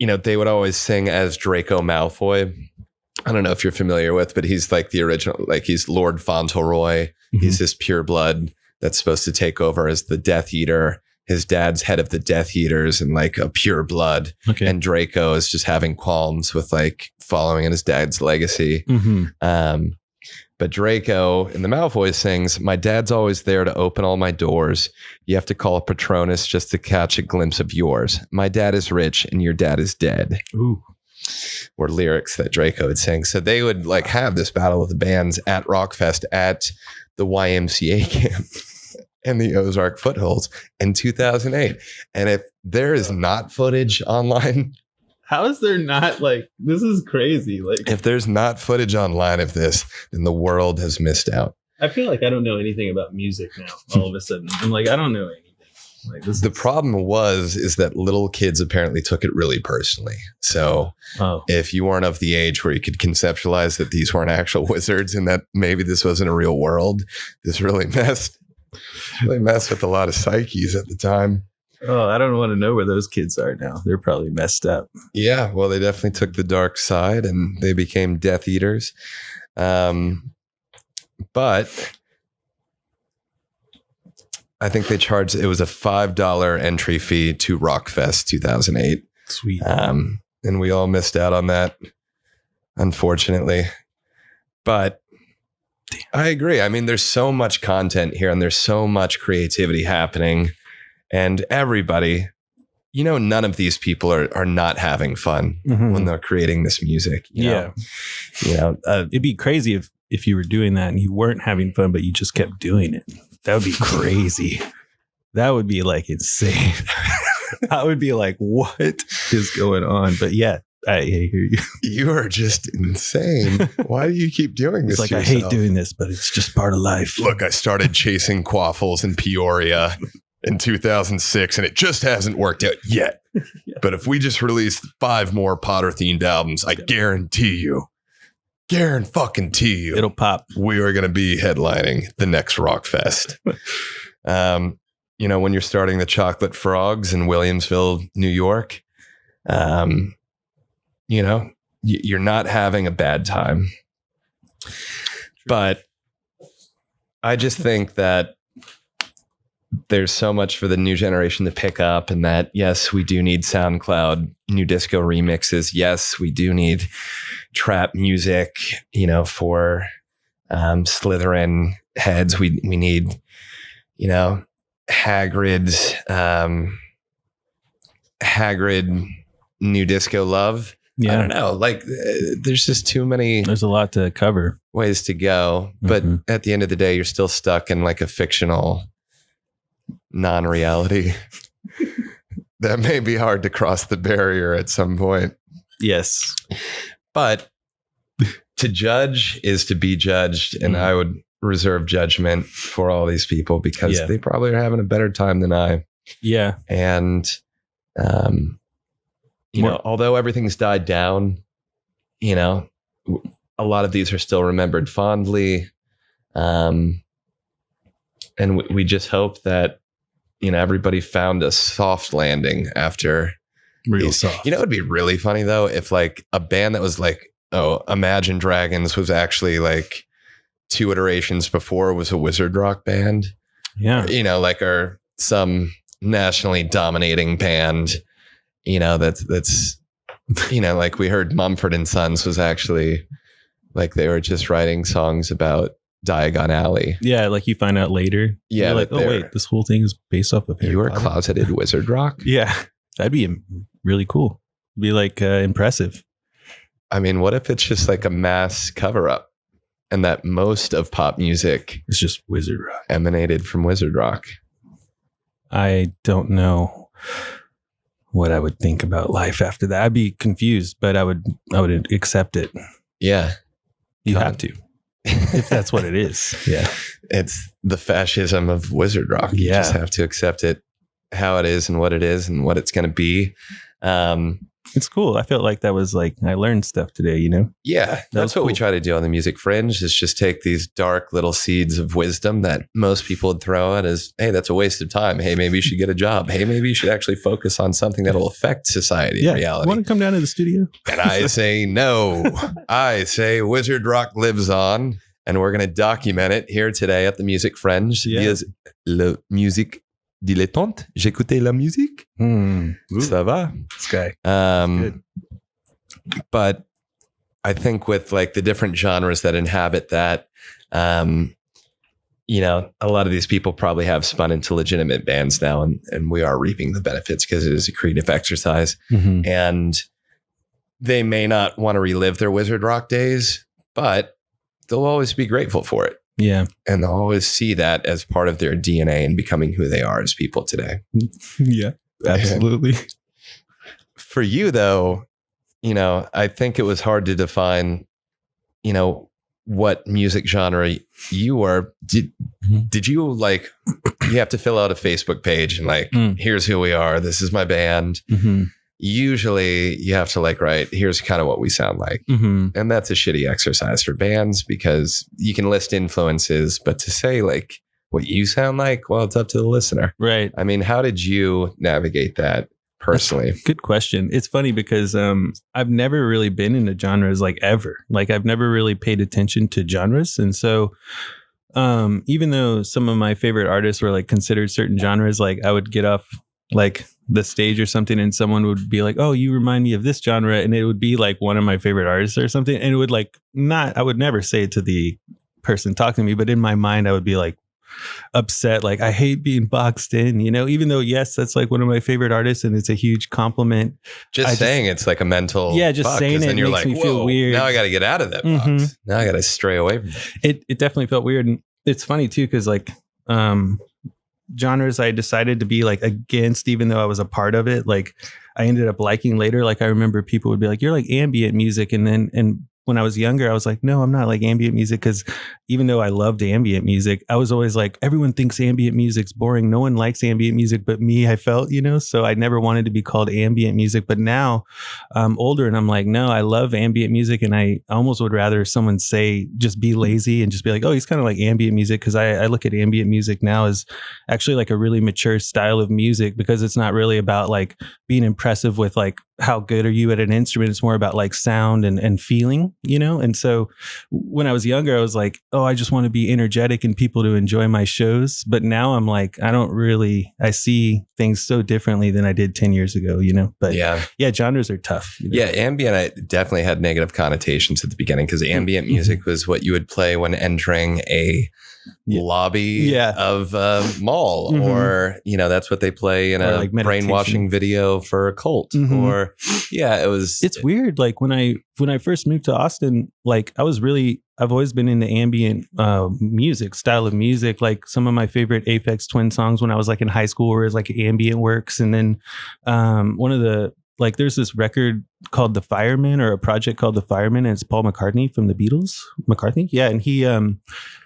would always sing as Draco Malfoy. I don't know if you're familiar with, but he's like the original, like he's Lord Fauntleroy. He's this pure blood that's supposed to take over as the Death Eater. His dad's head of the Death Eaters and like a pure blood. Okay. And Draco is just having qualms with like following in his dad's legacy. But Draco in the Malfoy sings, "My dad's always there to open all my doors. You have to call a Patronus just to catch a glimpse of yours. My dad is rich and your dad is dead." Ooh. Were lyrics that Draco would sing. So they would like have this battle of the bands at Rockfest at the YMCA camp and the Ozark foothills in 2008. And if there is not footage online, how is there not? Like, this is crazy. Like, if there's not footage online of this, then the world has missed out. I feel like I don't know anything about music now. All of a sudden, I'm like, I don't know anything. Like, the problem is that little kids apparently took it really personally. So if you weren't of the age where you could conceptualize that these weren't actual wizards and that maybe this wasn't a real world, this really messed with a lot of psyches at the time. Oh, I don't want to know where those kids are now. They're probably messed up. Yeah, well, they definitely took the dark side and they became Death Eaters. But I think they charged, it was a $5 entry fee to Rockfest 2008. Sweet. And we all missed out on that, unfortunately. But I agree. I mean, there's so much content here and there's so much creativity happening. And everybody, none of these people are not having fun when they're creating this music. It'd be crazy if you were doing that and you weren't having fun, but you just kept doing it. That would be crazy. That would be like insane. I would be like, what is going on? But yeah, I hear you. You are just insane. Why do you keep doing this? It's like, I hate doing this, but it's just part of life. Look, I started chasing quaffles in Peoria. in 2006 and it just hasn't worked out yet. But if we just release 5 more Potter themed albums, I guarantee you, It'll pop. we are going to be headlining the next Rock Fest. You know, when you're starting the Chocolate Frogs in Williamsville, New York, you know, you're not having a bad time. But I just think that there's so much for the new generation to pick up, and that, yes, we do need SoundCloud new disco remixes. Yes, we do need trap music, you know, for Slytherin heads. We need, you know, Hagrid new disco love. Yeah. I don't know. Like, there's just too many. There's a lot to cover. Ways to go. But at the end of the day, you're still stuck in like a fictional non-reality that may be hard to cross the barrier at some point. Yes. But to judge is to be judged. And I would reserve judgment for all these people because they probably are having a better time than I. Yeah. And, you know, although everything's died down, you know, a lot of these are still remembered fondly. And we just hope that, you know, everybody found a soft landing after. Real soft. You know, it'd be really funny though, if like a band that was like, Imagine Dragons was actually like 2 iterations before was a wizard rock band. Yeah. You know, like, or some nationally dominating band, you know, that's, you know, like we heard Mumford and Sons was actually like, they were just writing songs about Diagon Alley. Yeah. Like you find out later. Yeah. You're like, oh wait, this whole thing is based off of Harry you were Potter. closeted wizard rock. Yeah. That'd be really cool. Be like impressive. I mean, what if it's just like a mass cover up and that most of pop music It's just wizard rock. emanated from wizard rock? I don't know what I would think about life after that. I'd be confused, but I would accept it. Yeah. You have to, if that's what it is. Yeah. It's the fascism of wizard rock. You just have to accept it, how it is and what it's going to be. It's cool. I felt like that was like, I learned stuff today, you know? Yeah. That's what we cool. try to do on the Music Fringe, is just take these dark little seeds of wisdom that most people would throw out as, hey, that's a waste of time. Hey, maybe you should get a job. Hey, maybe you should actually focus on something that'll affect society and reality. Want to come down to the studio? And I say no. I say wizard rock lives on, and we're going to document it here today at the Music Fringe. Yeah. Le musique dilettante. J'écoutais la musique. Ça va? This guy. Good. But I think with like the different genres that inhabit that, you know, a lot of these people probably have spun into legitimate bands now, and we are reaping the benefits because it is a creative exercise. And they may not want to relive their wizard rock days, but they'll always be grateful for it. Yeah. And they'll always see that as part of their DNA and becoming who they are as people today. Yeah, absolutely. For you, though, you know, I think it was hard to define, you know, what music genre you were. Did you like, you have to fill out a Facebook page and like, here's who we are. This is my band. Usually you have to like write, here's kind of what we sound like. And that's a shitty exercise for bands because you can list influences, but to say like what you sound like, well, it's up to the listener. Right. I mean, how did you navigate that personally? Good question. It's funny because I've never really been into genres like ever. Like I've never really paid attention to genres. And so even though some of my favorite artists were like considered certain genres, like I would get off like the stage or something and someone would be like, oh, you remind me of this genre. And it would be like one of my favorite artists or something. And it would like I would never say it to the person talking to me, but in my mind, I would be like upset. Like I hate being boxed in, you know, even though, yes, that's like one of my favorite artists and it's a huge compliment. Just saying it's like a mental. Yeah. Just saying it you're makes like, me feel weird. Now I got to get out of that box. Now I got to stray away from it. It definitely felt weird. And it's funny too, because like, genres I decided to be like against, even though I was a part of it, like I ended up liking later. Like I remember people would be like, you're like ambient music, and when I was younger, I was like, no, I'm not like ambient music. Because even though I loved ambient music, I was always like, everyone thinks ambient music's boring. No one likes ambient music but me, I felt, so I never wanted to be called ambient music. But now I'm older and I'm like, no, I love ambient music. And I almost would rather someone say, just be lazy and just be like, oh, he's kind of like ambient music. Because I look at ambient music now as actually like a really mature style of music, because it's not really about like being impressive with like how good are you at an instrument. It's more about like sound and feeling, and so when I was younger I was like, oh, I just want to be energetic and people to enjoy my shows. But now I'm like, I see things so differently than I did 10 years ago, but yeah, genres are tough. Yeah, ambient, I definitely had negative connotations at the beginning, because ambient music was what you would play when entering a lobby of a mall, or that's what they play in or a like brainwashing video for a cult, or it's weird. Like when I first moved to Austin, like I've always been into ambient music, style of music. Like some of my favorite Aphex Twin songs when I was like in high school were like ambient works. And then one of the, like there's this record called The Fireman, or a project called The Fireman, and it's Paul McCartney from the Beatles. McCartney? Yeah. And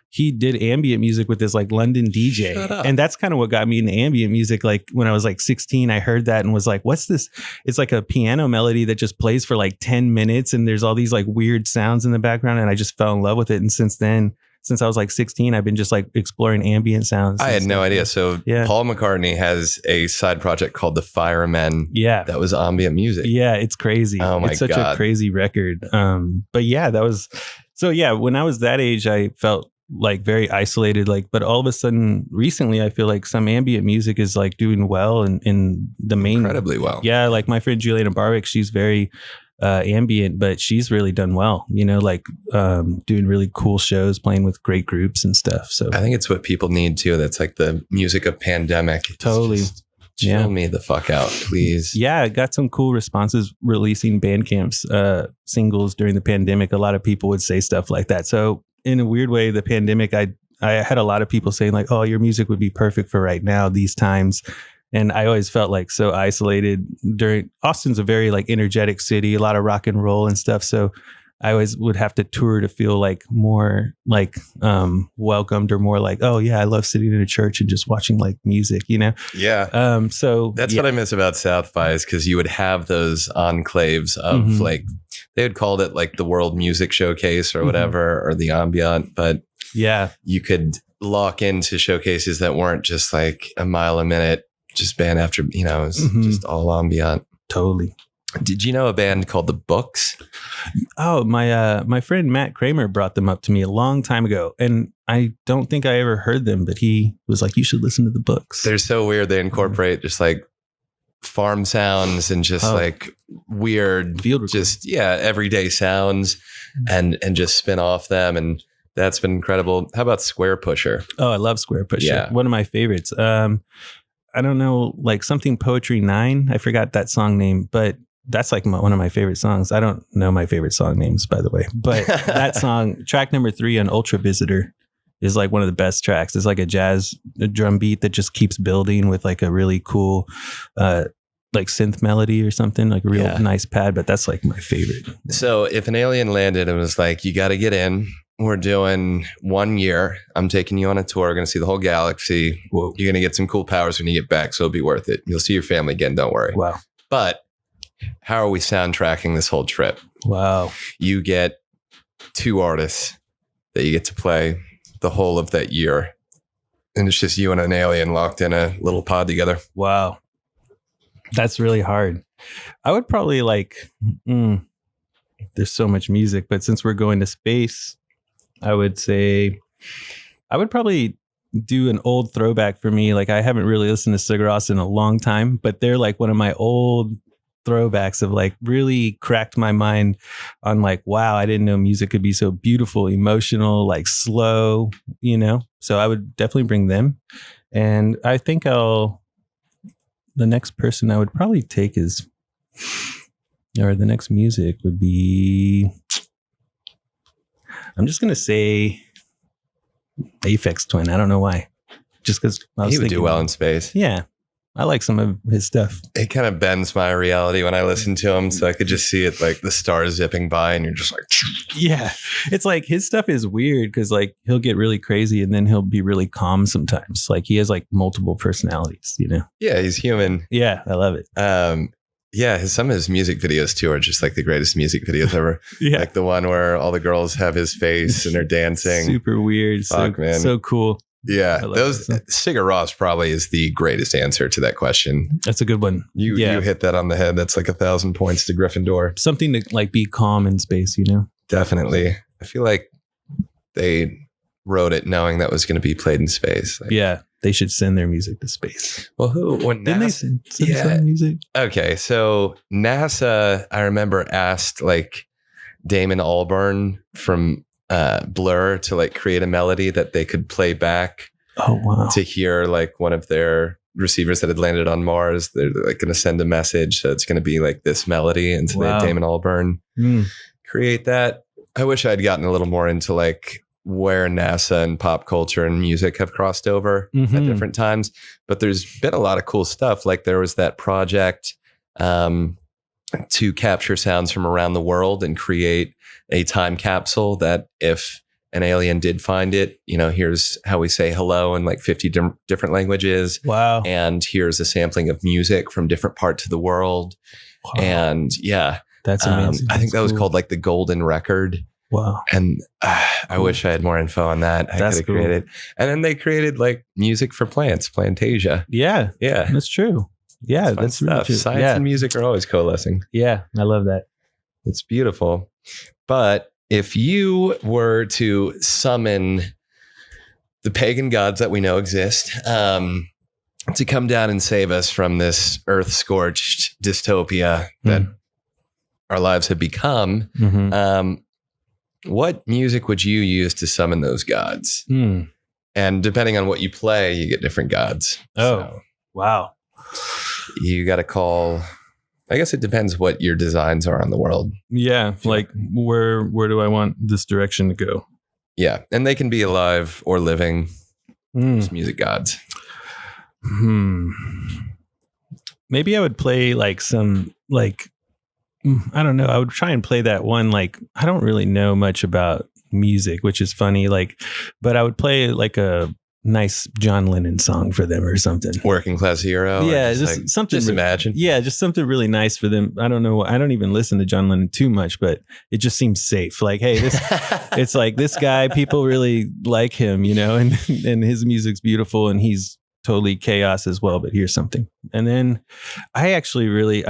he did ambient music with this like London DJ. And that's kind of what got me into ambient music. Like when I was like 16, I heard that and was like, what's this? It's like a piano melody that just plays for like 10 minutes. And there's all these like weird sounds in the background. And I just fell in love with it. And since I was like 16, I've been just like exploring ambient sounds. I had no idea. So Paul McCartney has a side project called The Firemen. Yeah. That was ambient music. Yeah. It's crazy. Oh my God. It's such a crazy record. But yeah, when I was that age, I felt like very isolated, like, but all of a sudden recently I feel like some ambient music is like doing well in the main, incredibly well. Yeah. Like my friend Juliana Barwick, she's very ambient, but she's really done well, like doing really cool shows, playing with great groups and stuff. So I think it's what people need too. That's like the music of pandemic. Totally. Chill me the fuck out, please. Yeah, I got some cool responses releasing Bandcamp's singles during the pandemic. A lot of people would say stuff like that. So in a weird way, the pandemic, I had a lot of people saying like, oh, your music would be perfect for right now, these times. And I always felt like so isolated Austin's a very like energetic city, a lot of rock and roll and stuff. So I always would have to tour to feel like more like welcomed, or more like, oh yeah, I love sitting in a church and just watching like music, Yeah. So that's what I miss about South by, is because you would have those enclaves of like, they would call it like the World Music Showcase or whatever, or the Ambient, but yeah, you could lock into showcases that weren't just like a mile a minute, just band after, it's just all ambient. Totally. Did you know a band called The Books? Oh, my friend Matt Kramer brought them up to me a long time ago, and I don't think I ever heard them, but he was like, you should listen to The Books. They're so weird. They incorporate just like farm sounds and just like weird field, just everyday sounds, and just spin off them, and that's been incredible. How about Square Pusher? Oh, I love Square Pusher. Yeah. One of my favorites. I don't know, like something Poetry 9. I forgot that song name, but that's like one of my favorite songs. I don't know my favorite song names, by the way, but that song, track number 3 on Ultra Visitor, is like one of the best tracks. It's like a drum beat that just keeps building with like a really cool, like synth melody or something, like a real nice pad. But that's like my favorite. So if an alien landed and was like, you got to get in, we're doing 1 year. I'm taking you on a tour. We're going to see the whole galaxy. Whoa. You're going to get some cool powers when you get back. So it'll be worth it. You'll see your family again. Don't worry. Wow. But how are we soundtracking this whole trip? Wow. You get 2 artists that you get to play the whole of that year. And it's just you and an alien locked in a little pod together. Wow. That's really hard. I would probably like, there's so much music, but since we're going to space, I would say I would probably do an old throwback for me. Like I haven't really listened to Sigur Rós in a long time, but they're like one of my old throwbacks of like really cracked my mind on like, wow, I didn't know music could be so beautiful, emotional, like slow, So I would definitely bring them. And I think the next person I would probably take the next music would be, I'm just going to say Aphex Twin. I don't know why. Just because he would do well in space. Yeah. I like some of his stuff. It kind of bends my reality when I listen to him. So I could just see it like the stars zipping by and you're just like, Yeah. It's like his stuff is weird because like he'll get really crazy and then he'll be really calm sometimes. Like he has like multiple personalities, you know? yeah, he's human. Yeah, I love it. Yeah, some of his music videos too are just like the greatest music videos ever. Yeah. Like the one where all the girls have his face and they're dancing. Super weird. Fuck, man. So cool. Yeah, those. Sigur Rós probably is the greatest answer to that question. That's a good one. You hit that on the head. That's like 1,000 points to Gryffindor. Something to like be calm in space, you know? Definitely. I feel like they wrote it knowing that was going to be played in space. Like, Yeah. They should send their music to space. well, when Didn't they NASA, send some music? Okay, so NASA, I remember asked like Damon Albarn from Blur to like create a melody that they could play back. Oh, wow. To hear like one of their receivers that had landed on Mars. They're like going to send a message. So it's going to be like this melody. And so they had Damon Albarn create that. I wish I'd gotten a little more into like where NASA and pop culture and music have crossed over at different times. But there's been a lot of cool stuff. Like there was that project to capture sounds from around the world and create a time capsule that if an alien did find it, you know, here's how we say hello in like 50 different languages. Wow. And here's a sampling of music from different parts of the world. Wow. And yeah, That's amazing. I think that was cool. called like the Golden Record. Wow. And I wish I had more info on that. I could have created. And then they created like music for plants, Plantasia. Yeah. Yeah. That's true. Yeah. That's really stuff. true. Science Yeah. and music are always coalescing. Yeah. I love that. It's beautiful. But if you were to summon the pagan gods that we know exist to come down and save us from this earth-scorched dystopia that our lives have become, what music would you use to summon those gods? And depending on what you play, you get different gods. Oh, So wow. you got to call... I guess it depends what your designs are on the world. Yeah. Like where do I want this direction to go? Yeah. And they can be alive or living. Just music gods. Maybe I would play like some like, I don't know. I would try and play that one. Like, I don't really know much about music, which is funny. Like, but I would play like a nice John Lennon song for them or something. Working class hero. Yeah, just like, something. Just imagine. Yeah, just something really nice for them. I don't know. I don't even listen to John Lennon too much, but it just seems safe. Like, hey, this it's like this guy. People really like him, you know, and his music's beautiful, and he's totally chaos as well. But here's something. And then I'm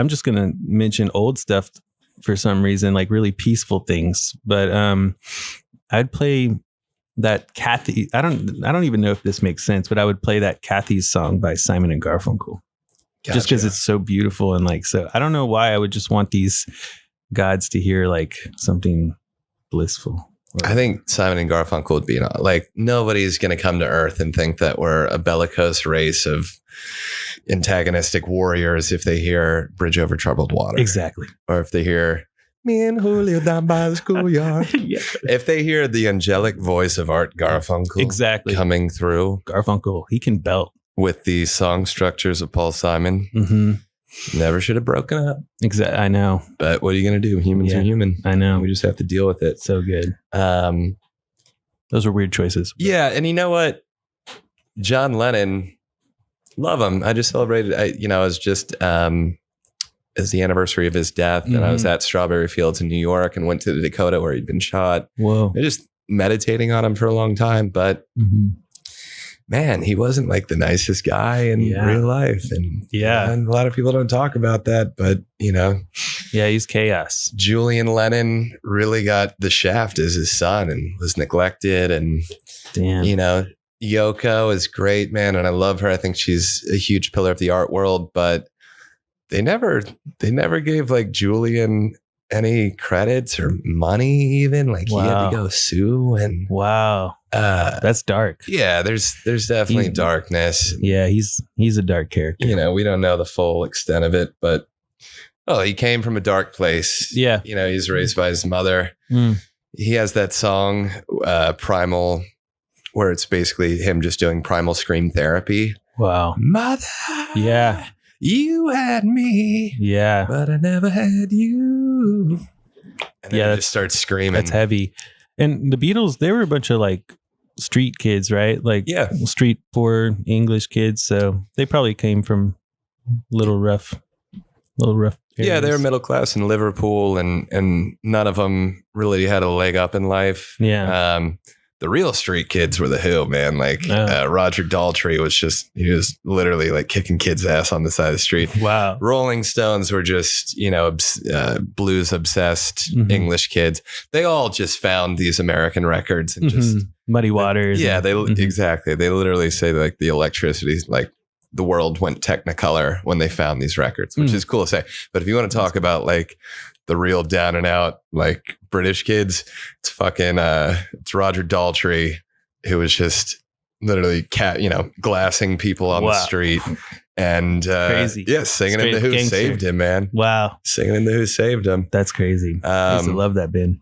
just gonna mention old stuff for some reason, like really peaceful things. But I'd play that Kathy, I don't even know if this makes sense, but I would play that Kathy's song by Simon and Garfunkel. Gotcha. Just because it's so beautiful and like, so I don't know why I would just want these gods to hear like something blissful. I think Simon and Garfunkel would be like, nobody's going to come to Earth and think that we're a bellicose race of antagonistic warriors if they hear Bridge Over Troubled Water. Exactly. Or if they hear Me and Julio down by the schoolyard. Yeah. If they hear the angelic voice of Art Garfunkel Exactly. coming through Garfunkel, he can belt. with the song structures of Paul Simon, never should have broken up. Exactly. I know. But what are you going to do? Humans are human. I know. We just have to deal with it. So good. Those were weird choices. Yeah. And you know what? John Lennon, love him. I just celebrated, I was just as the anniversary of his death. And I was at Strawberry Fields in New York and went to the Dakota where he'd been shot. Whoa. I just meditating on him for a long time. But man, he wasn't like the nicest guy in real life. And and a lot of people don't talk about that. But, yeah, he's chaos. Julian Lennon really got the shaft as his son and was neglected. And, damn. Yoko is great, man. And I love her. I think she's a huge pillar of the art world. But they never gave like Julian any credits or money even. Like he had to go sue. And that's dark. Yeah, there's definitely darkness. Yeah, he's a dark character. We don't know the full extent of it, but he came from a dark place. Yeah. He's raised by his mother. He has that song, Primal, where it's basically him just doing primal scream therapy. Wow. Mother. Yeah. You had me. Yeah. But I never had you. And then he just starts screaming. That's heavy. And the Beatles, they were a bunch of like street kids, right? Like street poor English kids. So they probably came from little rough areas. Yeah, they were middle class in Liverpool, and none of them really had a leg up in life. Yeah. The real street kids were the Who, man. Like Roger Daltrey he was literally like kicking kids' ass on the side of the street. Wow. Rolling Stones were just, blues obsessed English kids. They all just found these American records and just Muddy Waters. Yeah, exactly. They literally say like the electricity, like the world went technicolor when they found these records, which is cool to say. But if you want to talk about like the real down and out like British kids, it's it's Roger Daltrey, who was just literally glassing people on the street and crazy. Yeah, singing in the Who saved him, man. Wow. Singing in the Who saved him. That's crazy. I used to love that band.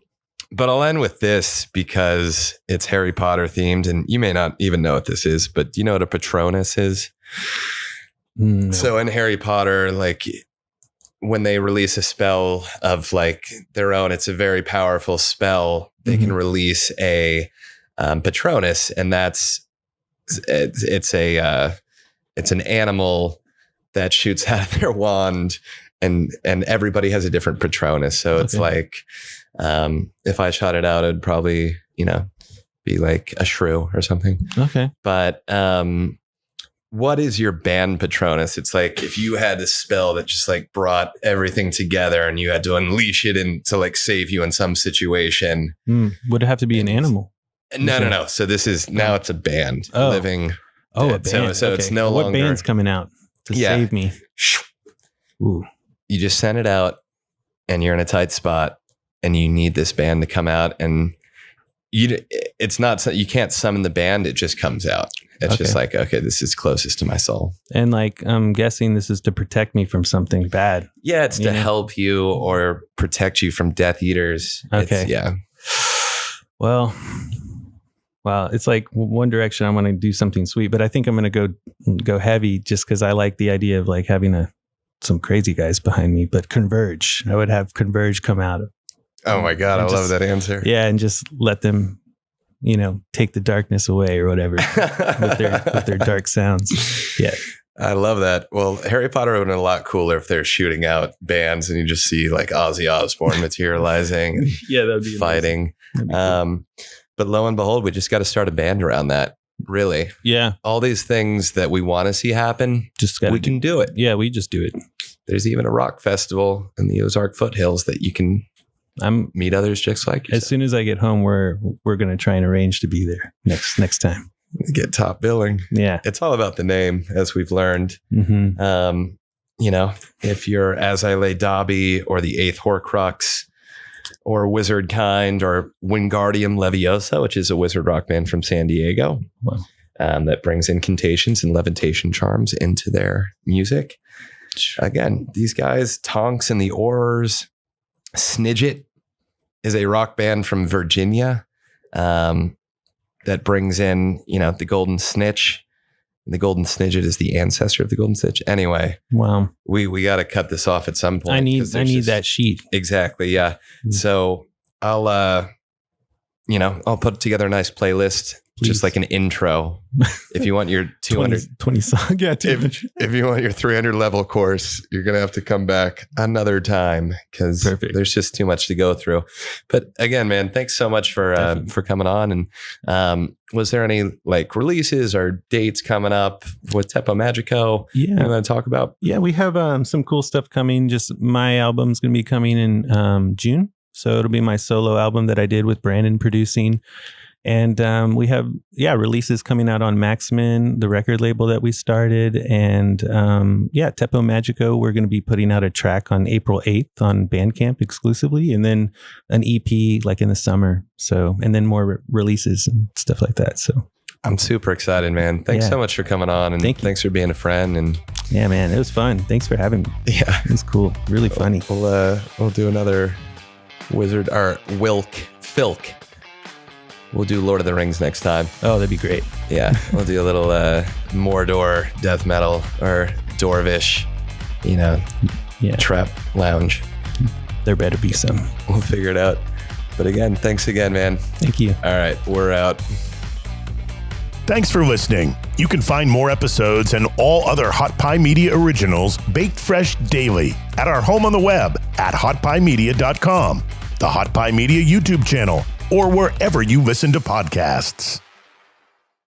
But I'll end with this because it's Harry Potter themed, and you may not even know what this is, but do you know what a Patronus is? No. So in Harry Potter, like when they release a spell of like their own, it's a very powerful spell. They can release a Patronus, and it's an animal that shoots out of their wand, and everybody has a different Patronus. So it's like if I shot it out, it'd probably be like a shrew or something. Okay, but what is your band Patronus? It's like if you had a spell that just like brought everything together and you had to unleash it and to like save you in some situation. Would it have to be an animal? No. So this is now it's a band living. Oh, a band. So it's no longer. What band's coming out to save me? Ooh. You just send it out and you're in a tight spot and you need this band to come out, and you can't summon the band. It just comes out. It's just like, okay, this is closest to my soul. And like, I'm guessing this is to protect me from something bad. Yeah, it's to help you or protect you from Death Eaters. Okay. Well, wow. It's like one direction I want to do something sweet, but I think I'm going to go heavy just because I like the idea of like having some crazy guys behind me, but Converge. I would have Converge come out. Oh my God. I love that answer. Yeah. And just let them take the darkness away or whatever with their dark sounds. Yeah. I love that. Well, Harry Potter would have been a lot cooler if they're shooting out bands and you just see like Ozzy Osbourne materializing. Yeah, that would be fighting. But lo and behold, we just got to start a band around that. Really. Yeah. All these things that we want to see happen, we can do it. Yeah, we just do it. There's even a rock festival in the Ozark foothills that you can meet others just like yourself. As soon as I get home, we're going to try and arrange to be there next time. Get top billing. Yeah. It's all about the name, as we've learned. If you're As I Lay Dobby or the Eighth Horcrux or Wizard Kind or Wingardium Leviosa, which is a wizard rock band from San Diego. Wow. That brings incantations and levitation charms into their music. Again, these guys, Tonks and the Aurors. Snidget is a rock band from Virginia that brings in, the Golden Snitch. The Golden Snidget is the ancestor of the Golden Snitch. Anyway, wow, we got to cut this off at some point. I need that sheet. Exactly, yeah. Mm-hmm. So I'll put together a nice playlist. Please. Just like an intro. If you want your 20 song, yeah, if you want your 300 level course, you're going to have to come back another time because there's just too much to go through. But again, man, thanks so much for coming on. And was there any like releases or dates coming up with Tepo Magico? Yeah. You want to talk about? Yeah, we have some cool stuff coming. Just my album's going to be coming in June. So it'll be my solo album that I did with Brandon producing. And we have, releases coming out on Maxman, the record label that we started. And Tepo Magico, we're going to be putting out a track on April 8th on Bandcamp exclusively. And then an EP like in the summer. So, and then more releases and stuff like that. So I'm super excited, man. Thanks so much for coming on. And thanks for being a friend. And yeah, man, it was fun. Thanks for having me. Yeah. It was cool. Really funny. We'll do another Filk. We'll do Lord of the Rings next time. Oh, that'd be great. Yeah, we'll do a little Mordor death metal or Dorvish, trap lounge. There better be some. We'll figure it out. But again, thanks again, man. Thank you. All right, we're out. Thanks for listening. You can find more episodes and all other Hot Pie Media originals baked fresh daily at our home on the web at hotpiemedia.com, the Hot Pie Media YouTube channel, or wherever you listen to podcasts.